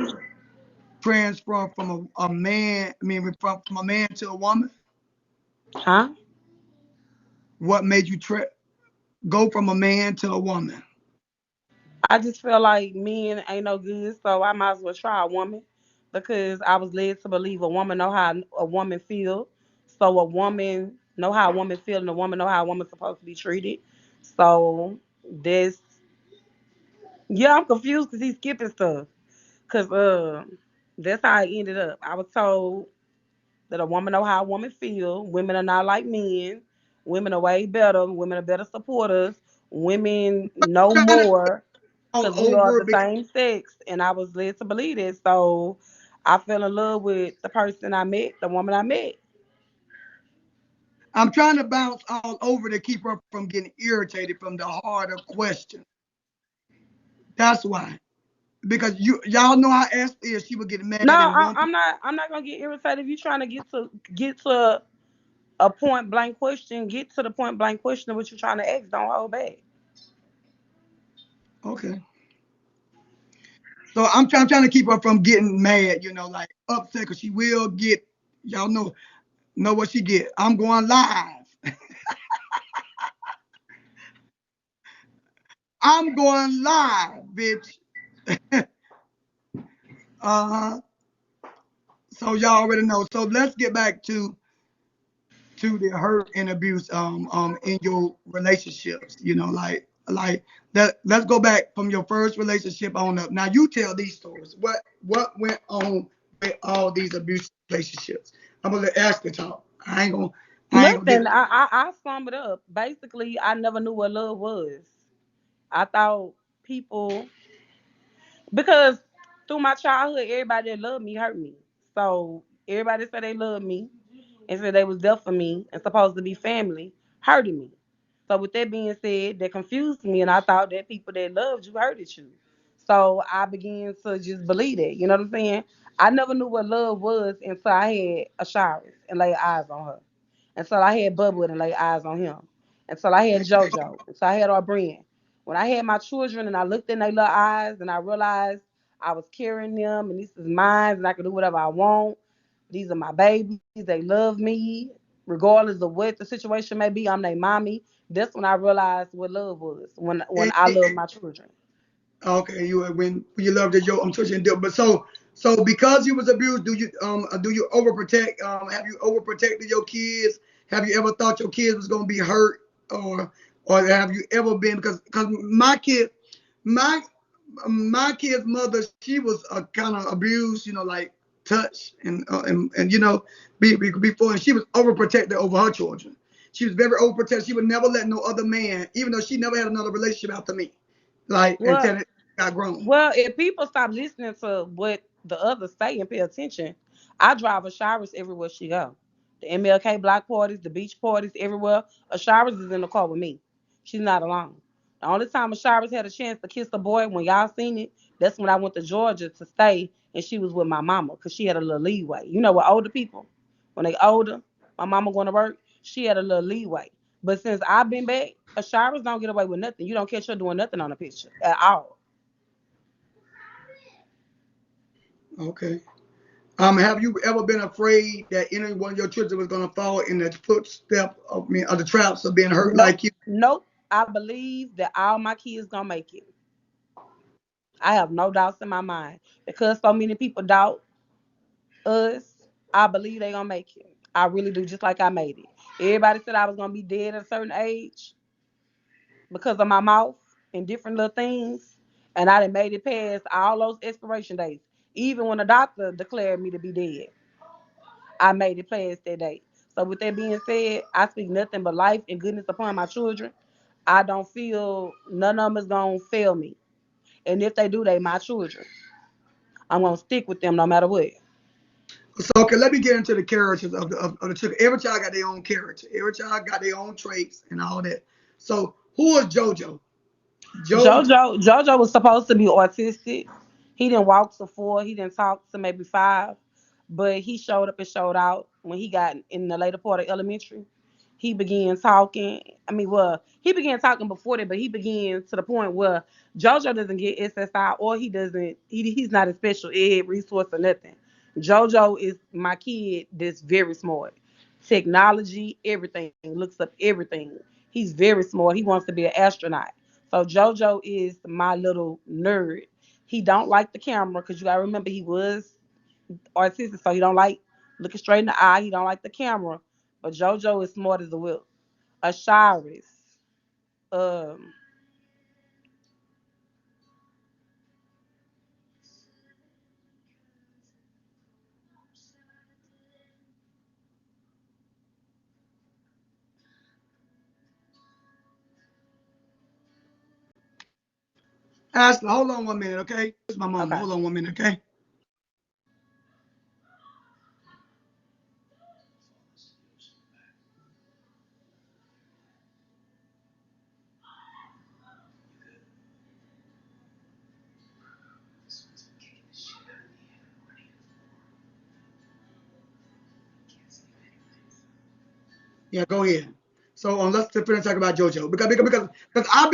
transfer from a man? I mean, from a man to a woman. Huh? What made you go from a man to a woman? I just feel like men ain't no good, so I might as well try a woman because I was led to believe a woman know how a woman feel. So a woman know how a woman feel and a woman know how a woman's supposed to be treated. So this, yeah, I'm confused because he's skipping stuff. Cause that's how it ended up. I was told that a woman know how a woman feel. Women are not like men. Women are way better. Women are better supporters. Women know Trying to more all because we are over the because same sex. And I was led to believe it. So I fell in love with the person I met, the woman I met. I'm trying to bounce all over to keep her from getting irritated from the harder question. That's why. Because y'all know how S is. She would get No, mad and want I'm not. I'm not gonna get irritated if you're trying to get to a point blank question. Get to the point blank question of what you're trying to ask. Don't hold back. okay. So I'm trying to keep her from getting mad, like upset, because she will get. Y'all know what she get. I'm going live. I'm going live, bitch. uh, so y'all already know. So let's get back to the hurt and abuse in your relationships. You know, like that. Let's go back from your first relationship on up. Now you tell these stories. What went on with all these abuse relationships? I'm gonna let Ashley talk. I ain't gonna get. Nothing. I sum it up. Basically, I never knew what love was. I thought people because through my childhood, everybody that loved me hurt me. So everybody said they loved me and said they was there for me and supposed to be family, hurting me. So with that being said, that confused me, and I thought that people that loved you hurted you. So I began to just believe that. You know what I'm saying? I never knew what love was until I had a shower and laid eyes on her. Until I had Bubba and laid eyes on him. Until I had JoJo. Until I had our brand. When I had my children and I looked in their little eyes and I realized I was carrying them and this is mine and I can do whatever I want. These are my babies. They love me. Regardless of what the situation may be, I'm their mommy. That's when I realized what love was. When I love my children. Okay, you when you loved your touching deal, but so because you was abused, do you overprotect? Have you overprotected your kids? Have you ever thought your kids was gonna be hurt, or have you ever been because my my kid's mother, she was kind of abused, you know, like touch and you know before, and she was overprotected over her children. She was very overprotected. She would never let no other man, even though she never had another relationship after me, like Well, until it got grown. Well, if people stop listening to what the others say and pay attention, I drive Ashira's everywhere she go. The MLK block parties, the beach parties, everywhere. Ashira's is in the car with me. She's not alone. The only time Ashira's had a chance to kiss a boy when y'all seen it, that's when I went to Georgia to stay and she was with my mama because she had a little leeway. You know, with older people, when they older, my mama going to work, she had a little leeway. But since I've been back, Ashira's don't get away with nothing. You don't catch her doing nothing on the picture at all. Okay. Have you ever been afraid that any one of your children was gonna fall in the footstep of me, of the traps of being hurt Nope. like you? Nope. I believe that all my kids gonna make it. I have no doubts in my mind. Because so many people doubt us, I believe they gonna make it. I really do, just like I made it. Everybody said I was gonna be dead at a certain age because of my mouth and different little things. And I done made it past all those expiration dates. Even when the doctor declared me to be dead, I made it past that date. So with that being said, I speak nothing but life and goodness upon my children. I don't feel none of them is gonna fail me. And if they do, they my children. I'm gonna stick with them no matter what. So okay, let me get into the characters of the children. Every child got their own character. Every child got their own traits and all that. So who is JoJo? JoJo. Jojo was supposed to be autistic. He didn't walk to four. He didn't talk to maybe five, but he showed up and showed out when he got in the later part of elementary. He began talking. I mean, well, he began talking before that, but he began to the point where JoJo doesn't get SSI or he doesn't. He's not a special ed resource or nothing. JoJo is my kid that's very smart. Technology, everything, looks up everything. He's very smart. He wants to be an astronaut. So JoJo is my little nerd. He don't like the camera because you gotta remember he was autistic, so he don't like looking straight in the eye. He don't like the camera. But JoJo is smart as a whip. Asharis. Um, Ashley, hold on 1 minute, okay? This is my mama. okay. Hold on 1 minute, okay? Yeah, go ahead. So let's finish talking about JoJo because I've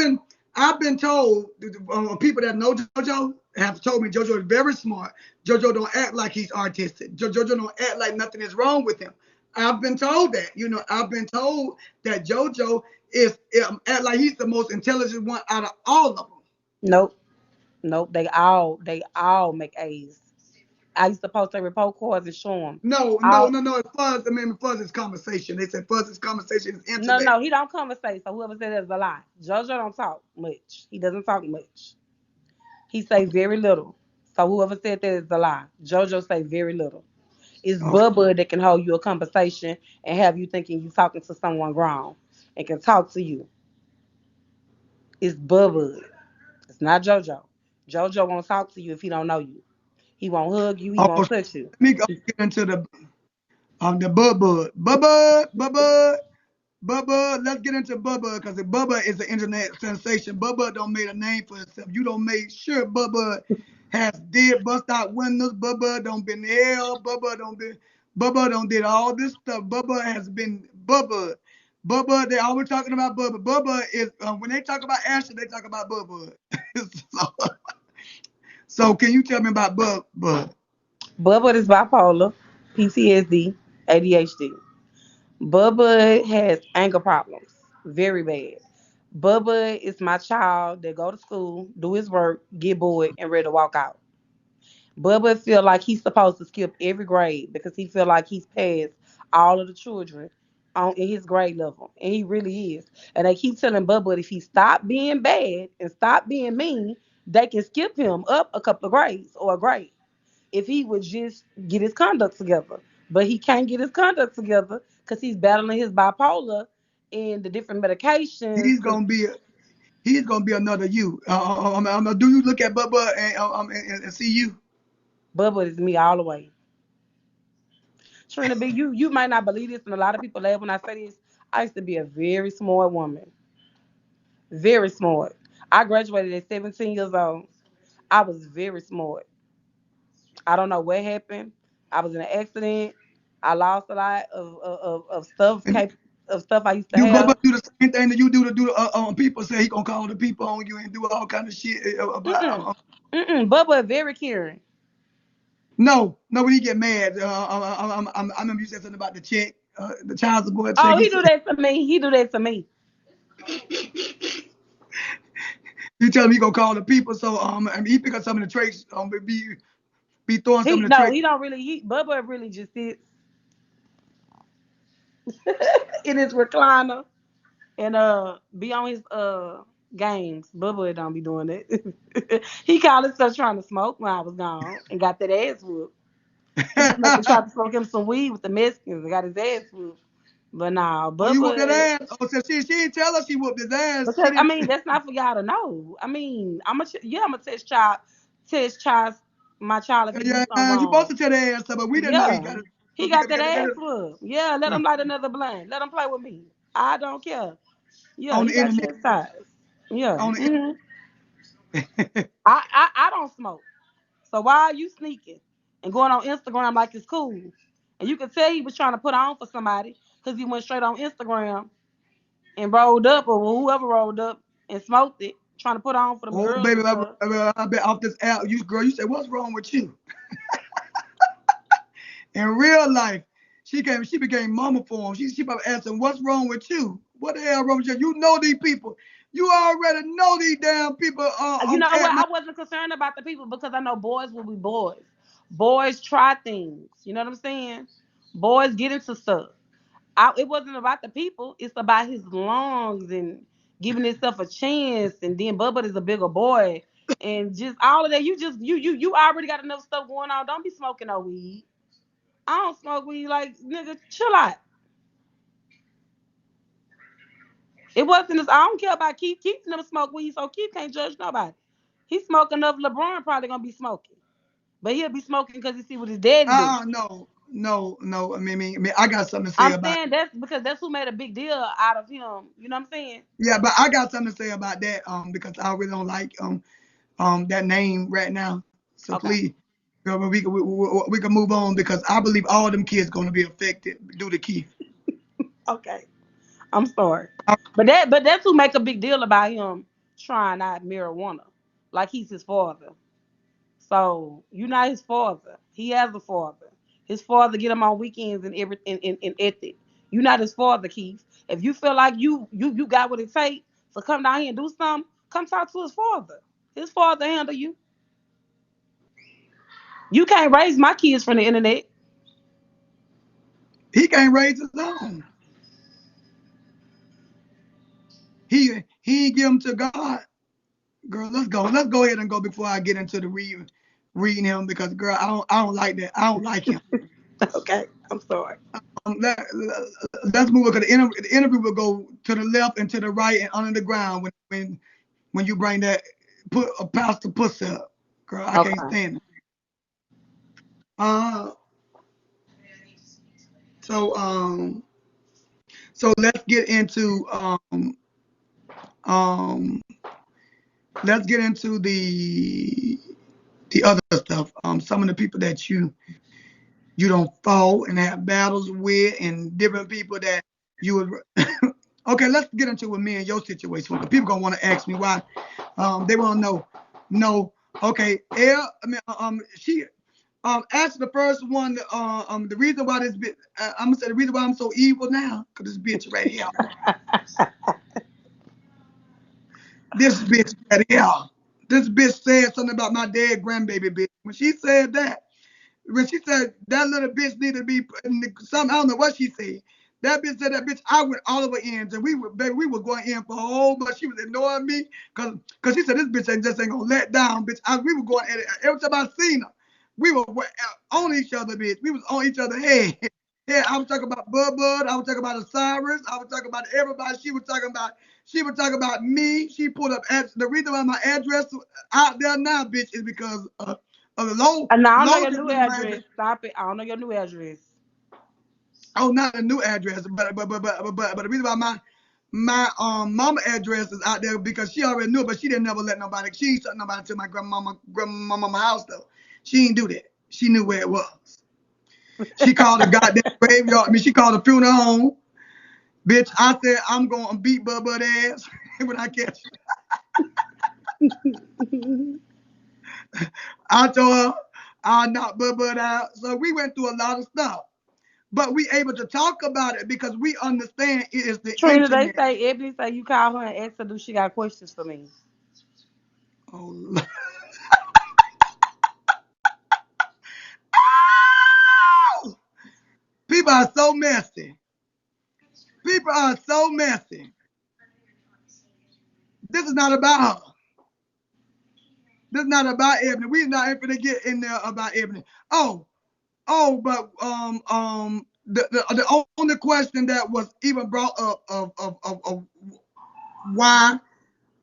been told people that know JoJo have told me JoJo is very smart. JoJo don't act like he's artistic. JoJo don't act like nothing is wrong with him. I've been told that. I've been told that JoJo is act like he's the most intelligent one out of all of them. Nope. Nope. They all make A's. I used to post their report cards and show them. No, no, All no, no. Fuzz, I mean, Fuzz's conversation. They said Fuzz's conversation is no, intellect. no, he don't conversate. So whoever said that's a lie. JoJo don't talk much. He doesn't talk much. He say very little. So whoever said that is a lie. JoJo say very little. It's Okay. Bubba that can hold you a conversation and have you thinking you talking to someone grown and can talk to you. It's Bubba. It's not JoJo. JoJo won't talk to you if he don't know you. He won't hug you. He Oh, won't touch you. let me go get into the Bubba. Let's get into Bubba because Bubba is an internet sensation. Bubba don't made a name for himself. You don't make sure Bubba has did bust out windows. Bubba don't been hell. Bubba don't did all this stuff. Bubba has been Bubba. Bubba, they always talking about Bubba. Bubba is when they talk about Ashley, they talk about Bubba. so, so can you tell me about Bubba? Bubba is bipolar, PTSD, ADHD. Bubba has anger problems, very bad. Bubba is my child that go to school, do his work, get bored, and ready to walk out. Bubba feel like he's supposed to skip every grade because he feel like he's passed all of the children on in his grade level, and he really is. And they keep telling Bubba if he stop being bad and stop being mean, they can skip him up a couple of grades or a grade if he would just get his conduct together. But he can't get his conduct together because he's battling his bipolar and the different medications. He's Because gonna be he's gonna be another you. Do you look at Bubba and see you? Bubba is me all the way. TrinaB, you might not believe this, and a lot of people laugh when I say this. I used to be a very smart woman, very smart. I graduated at 17 years old. I was very smart. I don't know what happened. I was in an accident. I lost a lot of stuff, And of stuff I used to do Bubba have. do the same thing that you do to do people say he gonna call the people on you and do all kind of shit about Mm-mm. Mm-mm. Bubba is very caring. no, no, when he get mad, I remember you said something about the check, the child support check. Oh, He he do said that to me. He do that to me. you tell him he gonna call the people, so I mean he pick up some of the traits, be throwing some He of the no, traits. he don't really. Bubba really just sits in his recliner and be on his games. Bubba don't be doing that. He called himself trying to smoke when I was gone and got that ass whooped. He just must have tried to smoke him some weed with the Mexicans and got his ass whooped. But nah, Oh, you whooped that Bubba. ass? Oh, so she didn't tell us she whooped his ass. She Because I didn't. mean, that's not for y'all to know. I mean, I'm gonna test child my child if he do Yeah, something you supposed wrong. to tell their ass, but we didn't know he Yeah, got it. he got that ass whooped. Yeah, let him light another blunt. Let him play with me. I don't care. Yeah, on he the got internet. chastised. Yeah. On the internet. I don't smoke. So why are you sneaking and going on Instagram like it's cool? And you can tell he was trying to put on for somebody because he went straight on Instagram and rolled up or whoever rolled up and smoked it, trying to put on for them Oh girls baby, and stuff. I bet off this app, you girl, you said what's wrong with you? In real life, she became mama for him. She probably asked him, "What's wrong with you? What the hell wrong with you? You know these people. You already know these damn people You know at what? night." I wasn't concerned about the people because I know boys will be boys. Boys try things. You know what I'm saying? Boys get into stuff. It wasn't about the people. It's about his lungs and giving himself a chance. And then Bubba is a bigger boy, and just all of that. You already got enough stuff going on. Don't be smoking no weed. I don't smoke weed. Like nigga, chill out. It wasn't. I don't care about Keith. Keith never smoke weed, so Keith can't judge nobody. He smoking enough. LeBron probably gonna be smoking, but he'll be smoking because he see what his daddy do. No, no, no. I got something to say I'm about. saying that's because that's who made a big deal out of him. You know what I'm saying? Yeah, but I got something to say about that. Because I really don't like that name right now. So Okay. please, we can move on because I believe all them kids gonna be affected due to Keith. Okay. I'm sorry. But that's who make a big deal about him trying out marijuana. Like he's his father. So you're not his father. He has a father. His father get him on weekends and everything and ethic. You not his father, Keith. If you feel like you got what it takes to come down here and do something, come talk to his father. His father handle you. You can't raise my kids from the internet. He can't raise his own. He ain't give them to God. Girl, let's go. Let's go ahead and go before I get into the reading him because girl, I don't like that. I don't like him. Okay, I'm sorry. Let's move because the interview will go to the left and to the right and under the ground when you bring that put a pastor pussy up. Girl, I can't Okay. stand it. Uh so so um let's get into the other stuff. Some of the people that you don't fall and have battles with and different people that you would okay, let's get into with me and your situation because people gonna want to ask me why. They want to know. No, okay. I mean, she asked the first one. The reason why this bitch. I'm gonna say the reason why I'm so evil now, cause this bitch right here. This bitch right here. This bitch said something about my dead grandbaby bitch. When she said that, when she said that little bitch needed to be something, I don't know what she said. That bitch said that bitch. I went all over ends, and we were baby, we were going in for a whole bunch. She was ignoring me because she said this bitch ain't just ain't gonna let down, bitch. We were going at it every time I seen her. We were on each other, bitch. We was on each other head. Yeah, I was talking about Bud Bud. I was talking about Osiris. I was talking about everybody. She was talking about me. She pulled up the reason why my address out there now, bitch, is because of the And I don't know your longest new number my address. address. Stop it. I don't know your new address. Oh, not a new address, but the reason why my mama address is out there because she already knew it, but she didn't never let nobody. She ain't shut nobody to my grandmama house though. She didn't do that. She knew where it was. She called the goddamn graveyard. I mean, she called the funeral home. Bitch, I said I'm gonna beat Bud ass when I catch And her. I told her I'll knock Bud out. So we went through a lot of stuff. But we able to talk about it because we understand it is the Trina, they internet. say Ebony say you call her and ask her do she got questions for me. Oh, people are so messy. People are so messy. This is not about her. This is not about Ebony. We're not even gonna get in there about Ebony. But the only question that was even brought up of why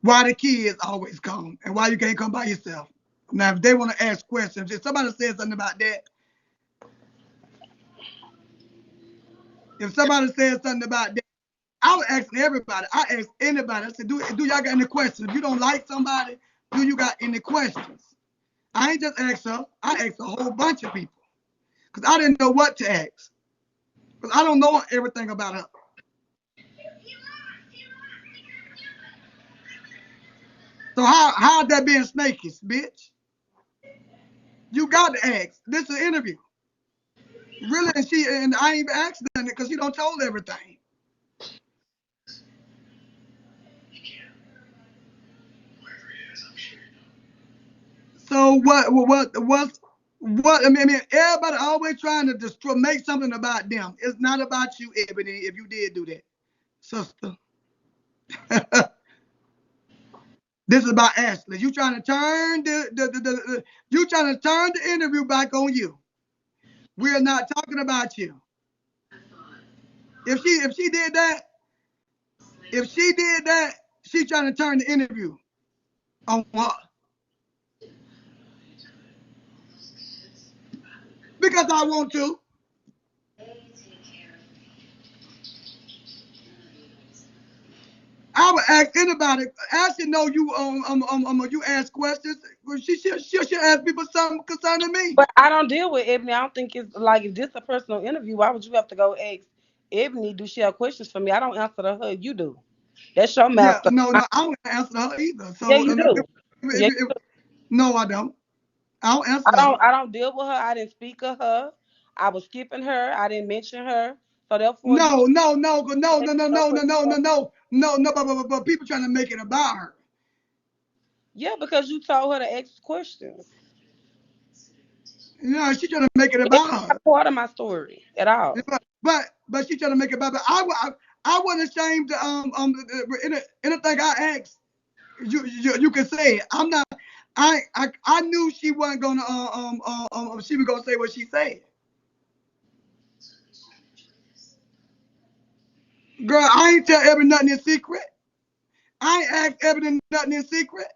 why the kids always come and why you can't come by yourself. Now, if they want to ask questions, if somebody says something about that, if somebody says something about that, I was asking everybody. I asked anybody. I said, do y'all got any questions? If you don't like somebody, do you got any questions? I ain't just asked her. I asked a whole bunch of people because I didn't know what to ask because I don't know everything about her. So how that being snakish, bitch? You got to ask. This is an interview. Really, and I ain't even asked nothing because she don't told everything. So what I mean, everybody always trying to destroy make something about them. It's not about you, Ebony, if you did do that. Sister. This is about Ashley. You trying to turn you trying to turn the interview back on you. We are not talking about you. If she did that, if she did that, she trying to turn the interview on her. Because I want to. I would ask anybody. Ashley know you ask questions. She ask people something concerning me. But I don't deal with Ebony. I don't think it's like if this a personal interview, why would you have to go ask Ebony, do she have questions for me? I don't answer to her. You do. That's your Yeah, master. no, I don't answer her either. Yeah, So you do. Yeah, no, I don't. I don't answer I her. don't. I don't deal with her. I didn't speak of her. I was skipping her. I didn't mention her. So therefore, you No, no, no, no, no, ask no, no, her no, no, questions. no, no, no, no, no, but people trying to make it about her. Yeah, because you told her to ask questions. You know, she trying to make it It's about her. not part of my story at all. But she trying to make it about. But I wasn't ashamed to anything I asked. You can say it. I'm not. I knew she wasn't gonna she was gonna say what she said. Girl, I ain't tell Ebony nothing in secret. I ain't asked Ebony nothing in secret.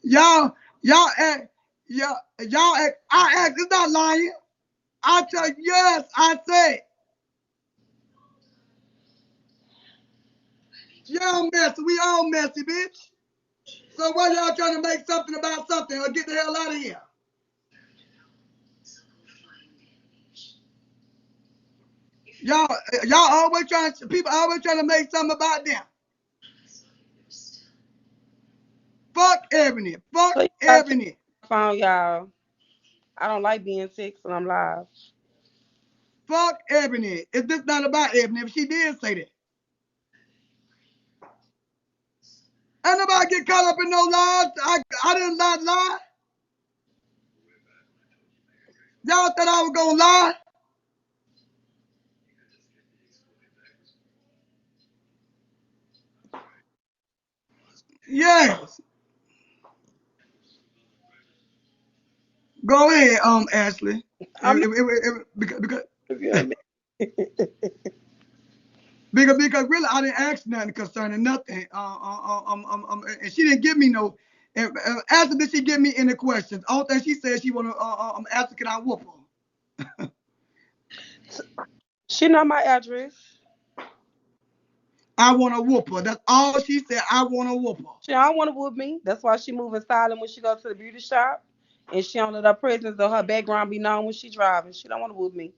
y'all y'all act y'all act. I asked. It's not lying. I tell you, yes. I said y'all messy. We all messy, bitch. So why y'all trying to make something about something or get the hell out of here? Y'all, y'all always trying. People always trying to make something about them. Fuck Ebony. Fuck Please stop checking Ebony. my phone, y'all. I don't like being sick when I'm live. Fuck Ebony. Is this not about Ebony? If she did say that, ain't nobody get caught up in no lies. I didn't lie. Y'all thought I was gonna lie? Yes. Go ahead, Ashley. I'm not. Because If you admit- because really I didn't ask nothing concerning nothing. And she didn't give me no. After did she give me any questions? All thing she said she wanna ask can I whoop her? She know my address. I want to whoop her. That's all she said. I want to whoop her. She don't want to whoop me. That's why she moving silent when she go to the beauty shop, and she don't let her presence or her background be known when she driving. She don't want to whoop me.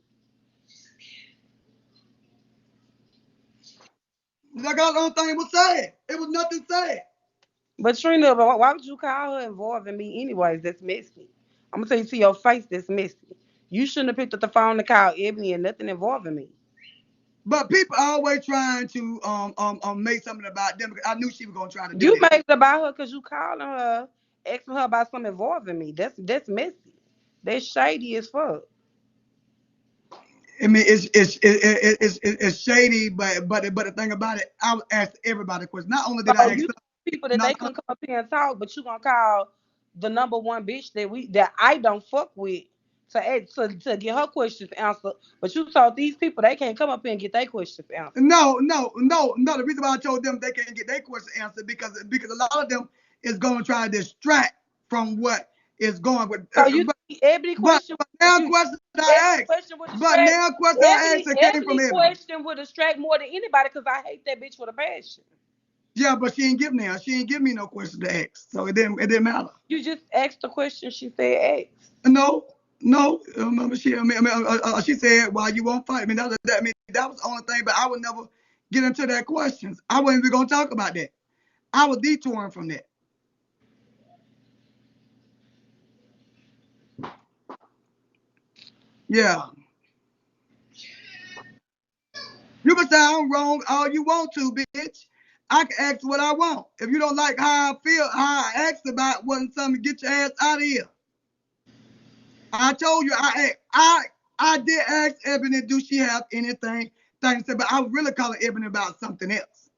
Like all the only thing was said. It was nothing said. But Trina, but why would you call her involving me anyways? That's messy. I'm gonna tell you to your face. That's messy. You shouldn't have picked up the phone to call Ebony and nothing involving me. But people always trying to make something about them because I knew she was gonna try to do You that. made it about her because you calling her, asking her about something involving me. That's messy. That's shady as fuck. I mean, it's shady, but the thing about it, I asked everybody questions. Not only did So I ask you her, people that not they couldn't come up here and talk, but you gonna call the number one bitch that I don't fuck with to get her questions answered. But you told these people they can't come up here and get their questions answered. no. The reason why I told them they can't get their question answered because a lot of them is gonna try to distract from what is going with. So you every question But now you questions every I asked, question would distract. it came from Ebony Ebony. question would distract more than anybody because I hate that bitch with a passion. Yeah, but she ain't give me. She ain't give me no question to ask, so it didn't matter. You just asked the question she said ask. No, no. She said, "Why you won't fight?" I mean, that was the only thing. But I would never get into that questions. I wasn't even gonna talk about that. I was detouring from that. Yeah, you can say I'm wrong all you want to, bitch. I can ask what I want. If you don't like how I feel, how I asked about wasn't something, get your ass out of here. I told you, I did ask Ebony, do she have anything to say? But I was really calling Ebony about something else.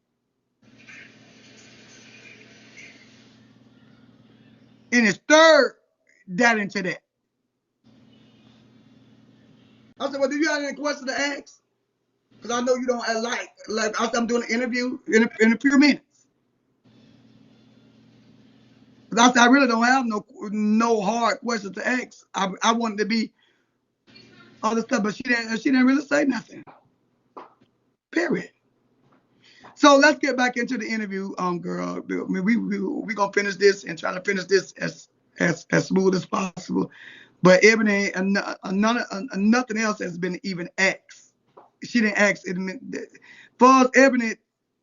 And it's third that into that. I said, well, do you have any questions to ask? Because I know you don't like I said, I'm doing an interview in a few minutes. Because I said, I really don't have no hard questions to ask. I wanted to be other stuff, but she didn't really say nothing. Period. So let's get back into the interview, girl. I mean, we gonna finish this and try to finish this as smooth as possible. But Ebony and nothing else has been even asked. She didn't ask it. For us, Ebony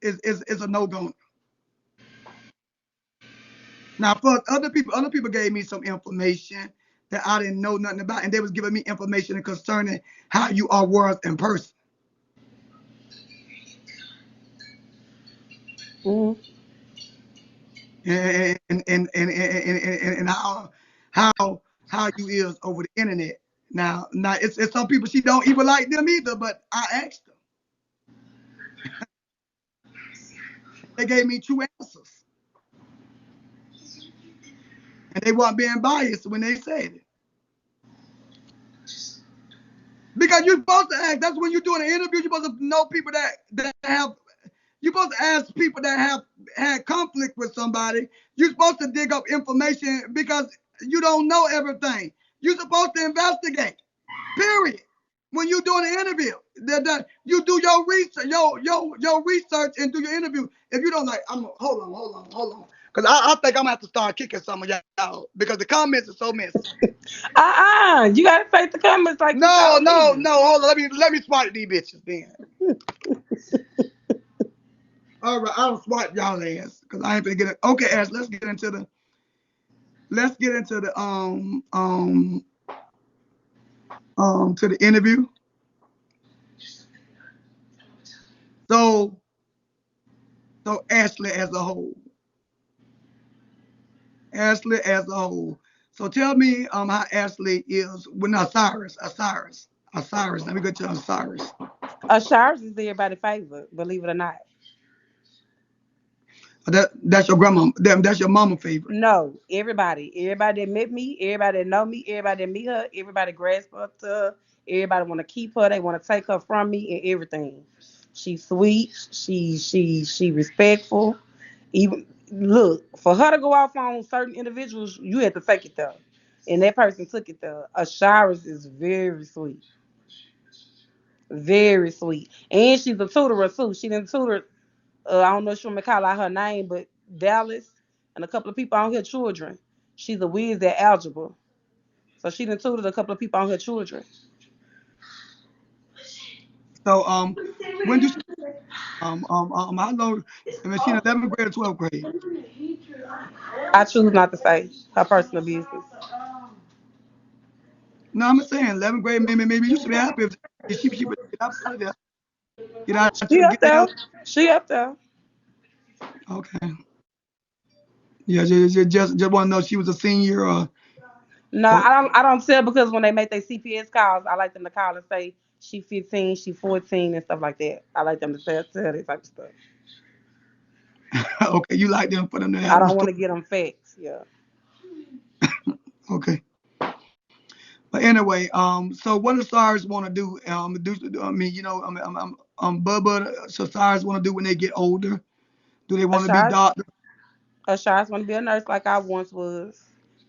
is a no go. Now, for other people gave me some information that I didn't know nothing about, and they was giving me information concerning how you are worth in person, Mm. and how you is over the internet. Now it's some people she don't even like them either, but I asked them. They gave me true answers, and they weren't being biased when they said it. Because you're supposed to ask. That's when you're doing an interview. You're supposed to know people that have. You're supposed to ask people that have had conflict with somebody. You're supposed to dig up information because you don't know everything. You're supposed to investigate. Period. When you're doing an interview, you do your research, your research, and do your interview. If you don't like, I'm hold on, because I think I'm gonna have to start kicking some of y'all because the comments are so messy. You gotta take the comments like you No, told no, me. no. Hold on. Let me swipe these bitches then. All right, I'll swipe y'all ass because I ain't gonna get it. Okay, Ash, let's get into the to the interview. So Ashley as a whole, Ashley as a whole. So tell me how Ashley is with Osiris. Let me go to Osiris. Showers is everybody's favorite, believe it or not. That's your grandma. That's your mama favorite. No, everybody that met me, everybody that know me, everybody that meet her, everybody grasp up to her, everybody want to keep her, they want to take her from me and everything. She's sweet, she respectful. Even look for her to go off on certain individuals, you have to take it there, and that person took it there. Ashira's is very sweet, and she's a tutorer too. She didn't tutor. I don't know if you want me to call out her name, but Dallas and a couple of people on her children. She's a whiz at algebra. So she done tutored a couple of people on her children. So when do how long? I mean, she in 11th grade or 12th grade? I choose not to say her personal business. No, I'm saying 11th grade. Maybe you should be happy if she would get up out of there, She up get out. there. She up there. Okay. Yeah, just want to know she was a senior No, or I don't tell because when they make their CPS calls, I like them to call and say she 15, she 14 and stuff like that. I like them to tell that type of stuff. okay, you like them for them to I have the don't want story. to get them facts. Yeah. Okay. But anyway, so what does SARS want to do? I mean, Bubba, so SARS want to do when they get older? Do they want to be Ashaz, doctors? Ashaz want to be a nurse like I once was.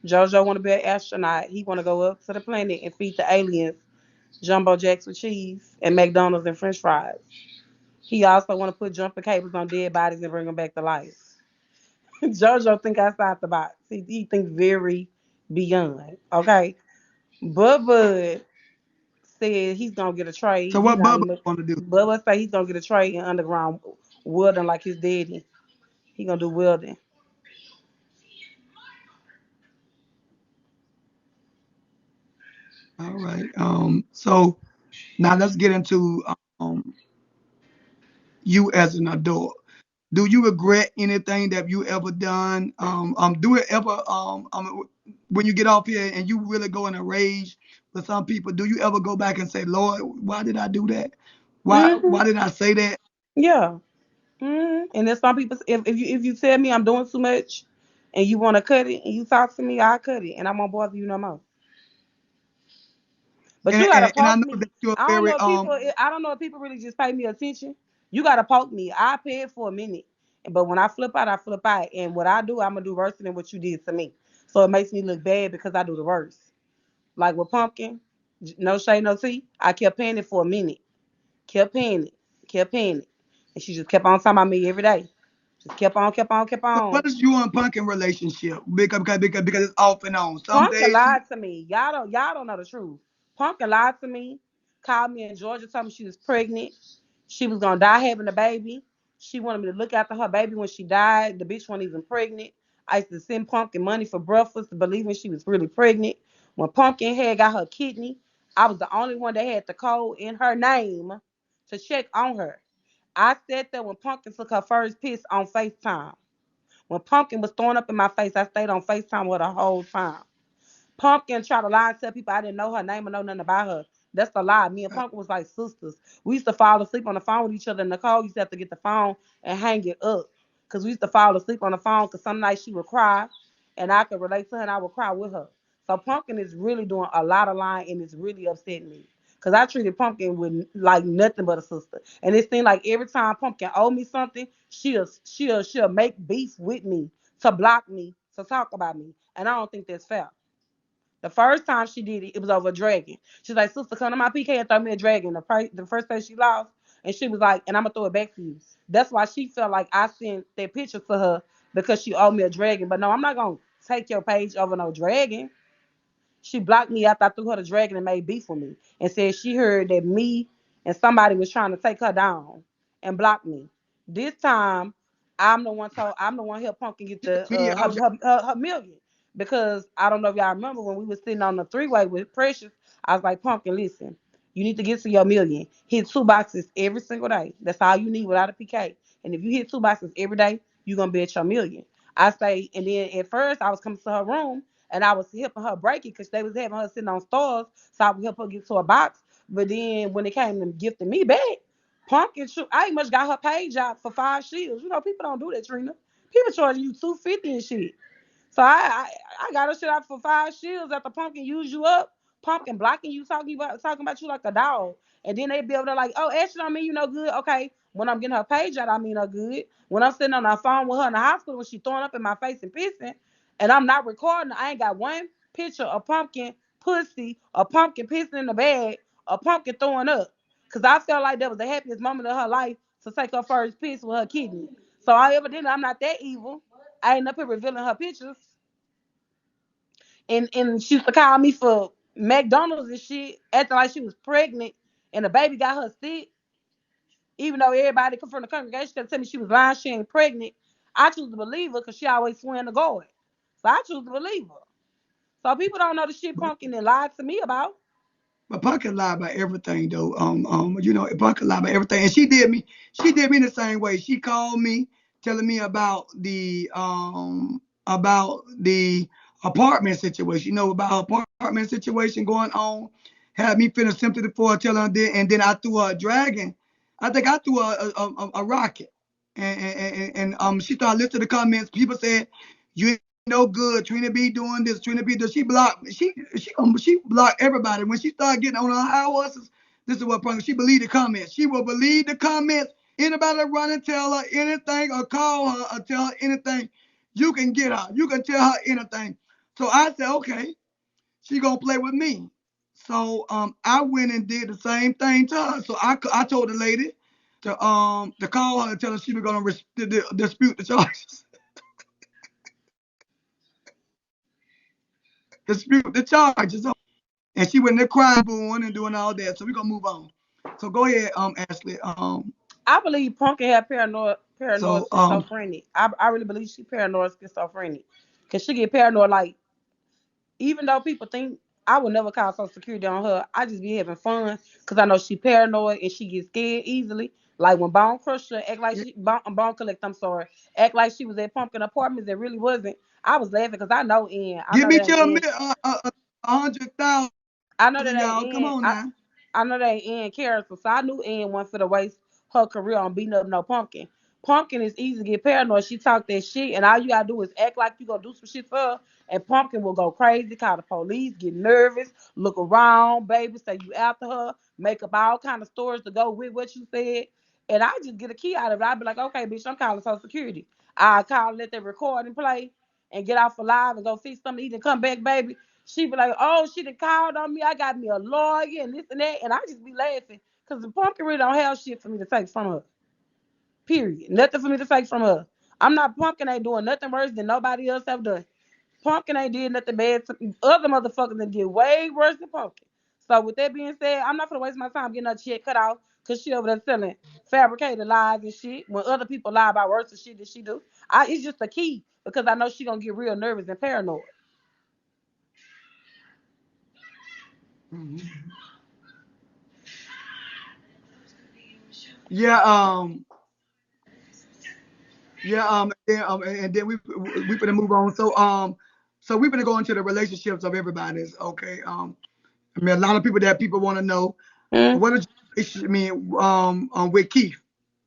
JoJo want to be an astronaut. He want to go up to the planet and feed the aliens jumbo jacks with cheese and McDonald's and French fries. He also want to put jumping cables on dead bodies and bring them back to life. JoJo think outside the box. He think very beyond. Okay, but Bud said he's gonna get a trade. So He what not Bubba even. want to do? Bubba say he's gonna get a trade in underground welding like his daddy. He gonna do welding. All right. So now let's get into um, you as an adult. Do you regret anything that you ever done? Do it ever when you get off here and you really go in a rage with some people? Do you ever go back and say, Lord, why did I do that? Hmm. Why did I say that? Yeah. And there's some people. If you tell me I'm doing too much, and you want to cut it, and you talk to me, I'll cut it, and I won't bother you no more. But you gotta And I poke know that me. you're I don't very know if people. I don't know if people really just pay me attention. You gotta poke me. I pay it for a minute, but when I flip out, I flip out. And what I do, I'm gonna do worse than what you did to me. So it makes me look bad because I do the worst. Like with pumpkin, no shade, no tea. I kept paying it for a minute. Kept paying it. Kept paying it, and she just kept on talking about me every day. Just kept on, kept on, kept so on. what is you and Pumpkin relationship? Because it's off and on. Some Pumpkin days she lied to me. Y'all don't know the truth. Pumpkin lied to me. Called me in Georgia, told me she was pregnant. She was gonna die having a baby. She wanted me to look after her baby when she died. The bitch wasn't even pregnant. I used to send Pumpkin money for breakfast, believing she was really pregnant. When Pumpkin had got her kidney, I was the only one that had the code in her name to check on her. I sat there when Pumpkin took her first piss on FaceTime. When Pumpkin was throwing up in my face, I stayed on FaceTime with her the whole time. Pumpkin tried to lie and tell people I didn't know her name or know nothing about her. That's a lie. Me and Pumpkin was like sisters. We used to fall asleep on the phone with each other. Nicole used to have to get the phone and hang it up because we used to fall asleep on the phone because some nights she would cry and I could relate to her and I would cry with her. So Pumpkin is really doing a lot of lying and it's really upsetting me. Cause I treated Pumpkin with like nothing but a sister, and it seemed like every time Pumpkin owed me something, she'll make beef with me to block me to talk about me, and I don't think that's fair. The first time she did it, it was over a dragon. She's like, sister, come to my PK and throw me a dragon. The first time she lost, and she was like, and I'm gonna throw it back to you. That's why she felt like I sent that picture to her because she owed me a dragon. But no, I'm not gonna take your page over no dragon. She blocked me after I threw her the dragon and made beef with me and said she heard that me and somebody was trying to take her down and block me. This time, I'm the one helped Pumpkin get the Me, I was her million because I don't know if y'all remember when we was sitting on the three way with Precious. I was like, Pumpkin, listen, you need to get to your million. Hit two boxes every single day. That's all you need without a PK. And if you hit two boxes every day, you're gonna be at your million. I say, and then at first I was coming to her room and I was helping her break it because they was having her sitting on stores, so I would help her get to a box. But then when it came to gifting me back, Pumpkin, I ain't much got her page out for 5 shields. You know, people don't do that, Trina. People charging you 250 and shit. So I got her shit out for 5 shields after Pumpkin used you up. Pumpkin blocking you, talking about you like a dog. And then they be able to like, oh, Ashley don't mean you no good. Okay, when I'm getting her page out, I mean her good. When I'm sitting on the phone with her in the hospital when she throwing up in my face and pissing, and I'm not recording, I ain't got one picture of Pumpkin pussy, or Pumpkin pissing in the bag, or Pumpkin throwing up. Cause I felt like that was the happiest moment of her life to take her first piss with her kidney. So I evidently I'm not that evil. I ain't up here revealing her pictures. And she used to call me for McDonald's and shit, acting like she was pregnant and the baby got her sick. Even though everybody from the congregation kept telling me she was lying, she ain't pregnant. I choose to believe her because she always swearing to God. So I choose to believe her. So people don't know the shit but Pumpkin and lied to me about. but Pumpkin lied about everything though. Pumpkin lied about everything, and she did me the same way. She called me telling me about the apartment situation. You know about her apartment situation going on. Had me feeling sympathy for her, telling her that, and then I threw her a dragon. I think I threw her a rocket, and she started listening to the comments. People said, "You ain't no good. TrinaB doing this. TrinaB doing." She blocked. She blocked everybody. When she started getting on her high horses, this is what She believed the comments. She will believe the comments. Anybody run and tell her anything or call her or tell her anything, you can get her. You can tell her anything. So I said, okay, she gonna play with me. So I went and did the same thing to her. So I told the lady to call her and tell her she was gonna dispute the charges. Dispute the charges. And she went there crying, booing, and doing all that. So we're gonna move on. So go ahead, Ashley. I believe Pumpkin had paranoid So schizophrenic. I really believe she paranoid schizophrenic. Cause she get paranoid like even though people think I would never call Social Security on her, I just be having fun because I know she paranoid and she gets scared easily. Like when Bone Crusher act like Bone Collect, I'm sorry, act like she was at Pumpkin Apartments that really wasn't. I was laughing because I know Ian. I give know me that ain't your Ian. 100,000, I know that ain't y'all. Come Ian. on I, now. I know that ain't Ian character, so I knew Ian went for the waste her career on beating up no Pumpkin. Pumpkin is easy to get paranoid. She talk that shit, and all you gotta do is act like you gonna do some shit for her, and Pumpkin will go crazy, call the police, get nervous, look around, baby, say you after her, make up all kind of stories to go with what you said, and I just get a key out of it. I be like, okay, bitch, I'm calling Social Security. I call, let that recording play, and get off alive and go fix something to eat and come back, baby. She be like, oh, she done called on me. I got me a lawyer and this and that. And I just be laughing because the Pumpkin really don't have shit for me to take from her. Period. Nothing for me to take from her. I'm not Pumpkin ain't doing nothing worse than nobody else have done. Pumpkin ain't did nothing bad to other motherfuckers that did way worse than Pumpkin. So with that being said, I'm not gonna waste my time getting her shit cut off because she over there selling fabricated lies and shit when other people lie about worse shit that she do. It's just a key. because I know she gonna get real nervous and paranoid. Mhm. Yeah, yeah, and then we gonna move on. So we're gonna go into the relationships of everybody's. Okay, I mean, a lot of people that people want to know Mm. what is your relationship mean with Keith.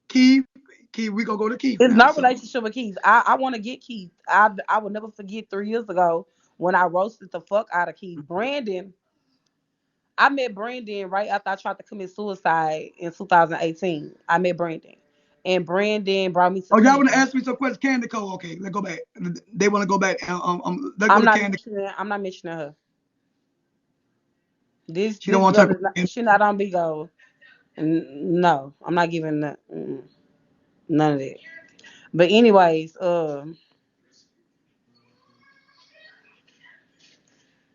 Keith, Keith, we gonna go to Keith It's now. no So, relationship with Keith. I want to get Keith. I will never forget 3 years ago when I roasted the fuck out of Keith. Brandon, I met Brandon right after I tried to commit suicide in 2018. I met Brandon, and Brandon brought me to oh, y'all Keith. want to ask me some questions? Candy Cole, okay, let's go back. They want to go back. Let's go I'm to not Candy. mentioning. I'm not mentioning her. This She don't this want to girl talk is not. about She not on Bigo. No, I'm not giving none of that. But anyways,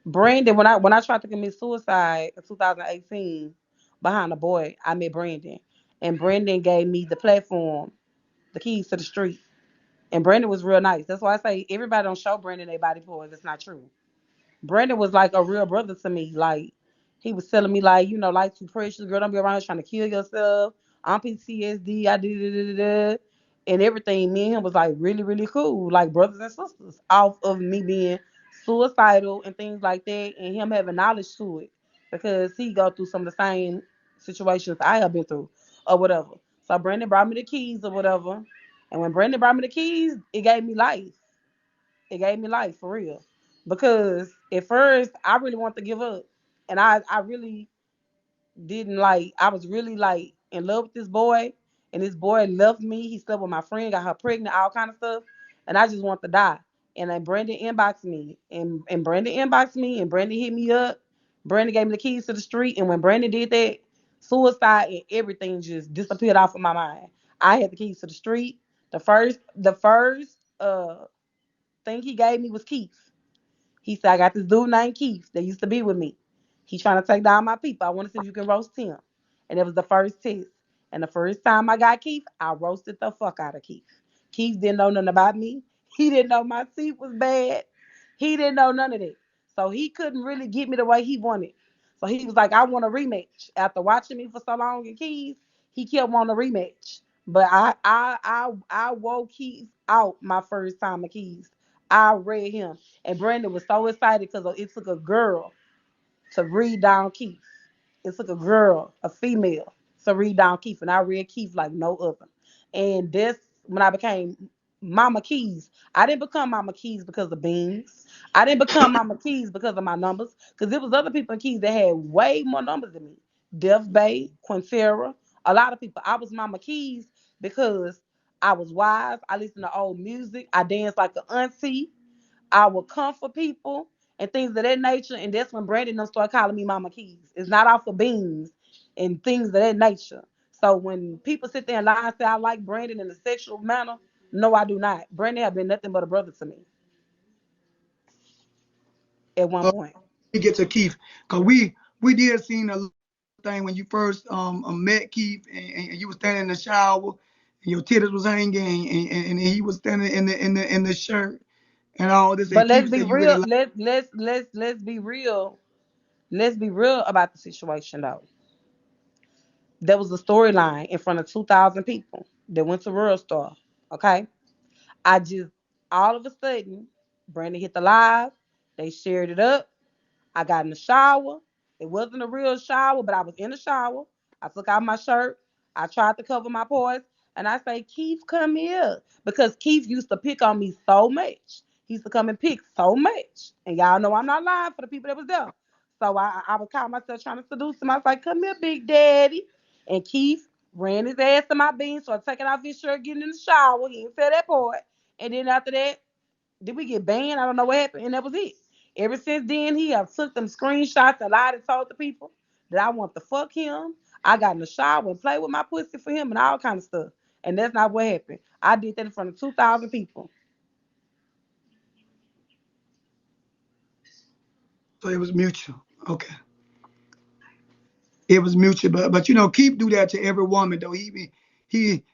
Brandon, when I tried to commit suicide in 2018 behind a boy, I met Brandon, and Brandon gave me the platform, the keys to the street. And Brandon was real nice. That's why I say everybody don't show Brandon their body parts. It's not true. Brandon was like a real brother to me. Like he was telling me like, life too precious, girl, don't be around here trying to kill yourself. I'm PTSD, I did and everything. Me and him was like really, really cool, like brothers and sisters, off of me being suicidal and things like that, and him having knowledge to it because he go through some of the same situations I have been through or whatever. So Brandon brought me the keys or whatever. And when Brandon brought me the keys, it gave me life. It gave me life for real. Because at first I really wanted to give up. And I really didn't like I was really like in love with this boy and this boy loved me. He slept with my friend, got her pregnant, all kind of stuff. And I just want to die. And then Brandon inboxed me and Brandon inboxed me and Brandon hit me up. Brandon gave me the keys to the street. And when Brandon did that, suicide and everything just disappeared off of my mind. I had the keys to the street. The first thing he gave me was Keith. He said, I got this dude named Keith that used to be with me. He's trying to take down my people. I want to see if you can roast him. And it was the first test. And the first time I got Keith, I roasted the fuck out of Keith. Keith didn't know nothing about me. He didn't know my teeth was bad. He didn't know none of that. So he couldn't really get me the way he wanted. So he was like, I want a rematch. After watching me for so long in Keys, he kept wanting a rematch. But I woke Keith out my first time at Keys. I read him. And Brandon was so excited because it took a girl to read down Keith. It took a girl, a female, to read down Keith. And I read Keith like no other. And this, when I became Mama Keys, I didn't become Mama Keys because of beans. I didn't become Mama Keys because of my numbers. Because there was other people in Keys that had way more numbers than me. Dev Bay, Quintera, a lot of people. I was Mama Keys because I was wise. I listened to old music. I danced like an auntie. I would comfort people and things of that nature. And that's when Brandon done start calling me Mama Keys. It's not off of beans and things of that nature. So when people sit there and lie and say I like Brandon in a sexual manner, no, I do not. Brandon have been nothing but a brother to me at one uh, point. we get to Keith because we did seen a little thing when you first met Keith and you was standing in the shower and your titties was hanging and he was standing in the shirt and all this But and let's Keith be said you really real. like. Let's be real. Let's be real about the situation though. There was a storyline in front of 2,000 people that went to World Star. Okay. I just all of a sudden, Brandon hit the live. They shared it up. I got in the shower. It wasn't a real shower, but I was in the shower. I took out my shirt. I tried to cover my pores. And I say, Keith, come here. Because Keith used to pick on me so much. He used to come and pick so much. And y'all know I'm not lying for the people that was there. So I was calling myself trying to seduce him. I was like, come here, Big Daddy. And Keith ran his ass to my bean, started taking off his shirt, getting in the shower. He didn't say that part. And then after that, did we get banned? I don't know what happened, and that was it. Ever since then, he have took them screenshots and lied and told the people that I want to fuck him. I got in the shower and played with my pussy for him and all kind of stuff. And that's not what happened. I did that in front of 2,000 people. So it was mutual. Okay, it was mutual, but Keith do that to every woman though. he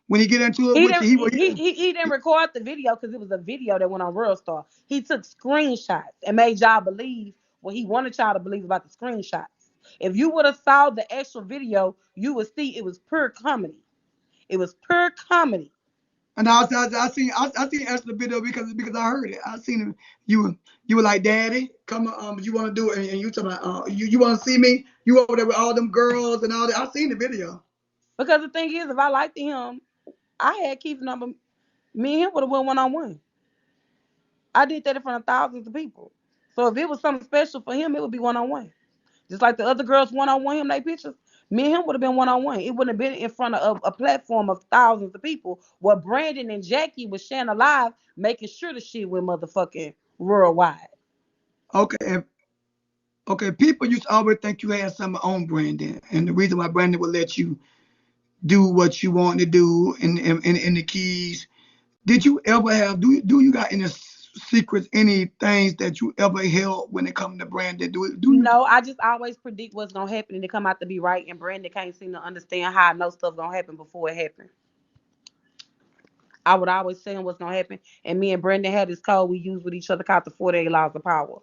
when he get into it He with you, didn't he will. he didn't record the video because it was a video that went on Real Star. He took screenshots and made y'all believe what he wanted y'all to believe about the screenshots. If you would have saw the actual video, you would see it was pure comedy. It was pure comedy. And I seen Esther video because I heard it. I seen him. You were like, Daddy, come on, you want to do it, and you talking about you want to see me? You over there with all them girls and all that. I seen the video. Because the thing is, if I liked him, I had Keith's number. Me and him would have went one on one. I did that in front of thousands of people. So if it was something special for him, it would be one on one. Just like the other girls one on one him they pictures, me and him would have been one on one. It wouldn't have been in front of a platform of thousands of people where Brandon and Jackie was sharing alive, making sure the shit went motherfucking worldwide. Okay, okay. People used to always think you had something on Brandon, and the reason why Brandon would let you do what you want to do in the keys. Did you ever have? Do you got any secrets? Any things that you ever held when it comes to Brandon? Do you? No, I just always predict what's gonna happen and it come out to be right. And Brandon can't seem to understand how I know stuff gonna happen before it happens. I would always tell him what's gonna happen. And me and Brandon had this code we use with each other called the 48 laws of power.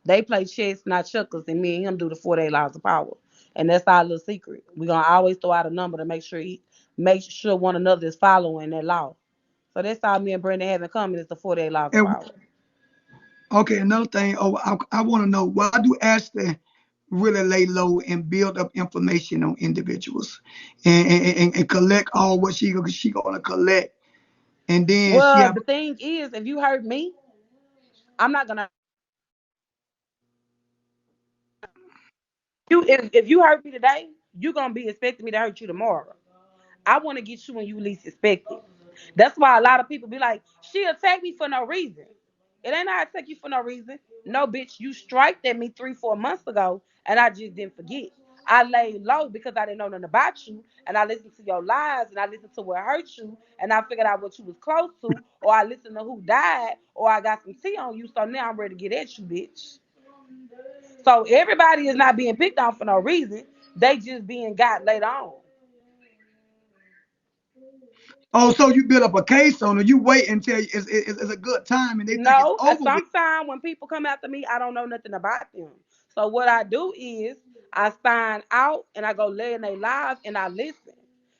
They play chess, not checkers, and me and him do the 48 laws of power. And that's our little secret. We're gonna always throw out a number to make sure one another is following that law. So that's all me and Brandon have in common is the 48 laws of And power. okay, another thing. Oh, I want to know, why do Ashley really lay low and build up information on individuals and collect all what she gonna collect, and then she Well, have. the thing is, if you hurt me, I'm not gonna if you hurt me today, you're gonna be expecting me to hurt you tomorrow. I want to get you when you least expect it. That's why a lot of people be like, she attacked me for no reason. It ain't I attack you for no reason. No, bitch, you striked at me 3, 4 months ago, and I just didn't forget. I laid low because I didn't know nothing about you, and I listened to your lies, and I listened to what hurt you, and I figured out what you was close to, or I listened to who died, or I got some tea on you, so now I'm ready to get at you, bitch. So everybody is not being picked on for no reason. They just being got later on. Oh, so you build up a case on it. You wait until it's a good time, and they think it's No, over with. sometimes when people come after me, I don't know nothing about them. So what I do is I find out and I go lay in their lives and I listen.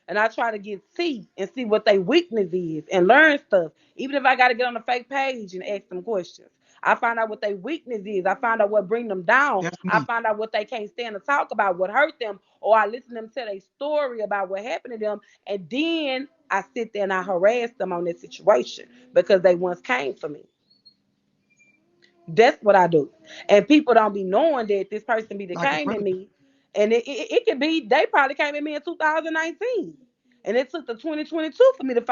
And I try to get see and see what their weakness is and learn stuff. Even if I gotta get on a fake page and ask them questions. I find out what their weakness is. I find out what bring them down. That's I me. find out what they can't stand to talk about, what hurt them, or I listen to them tell a story about what happened to them, and then I sit there and I harass them on this situation because they once came for me. That's what I do. And people don't be knowing that this person be that Like a came at predator. me. And it could be they probably came at me in 2019. And it took the 2022 for me to find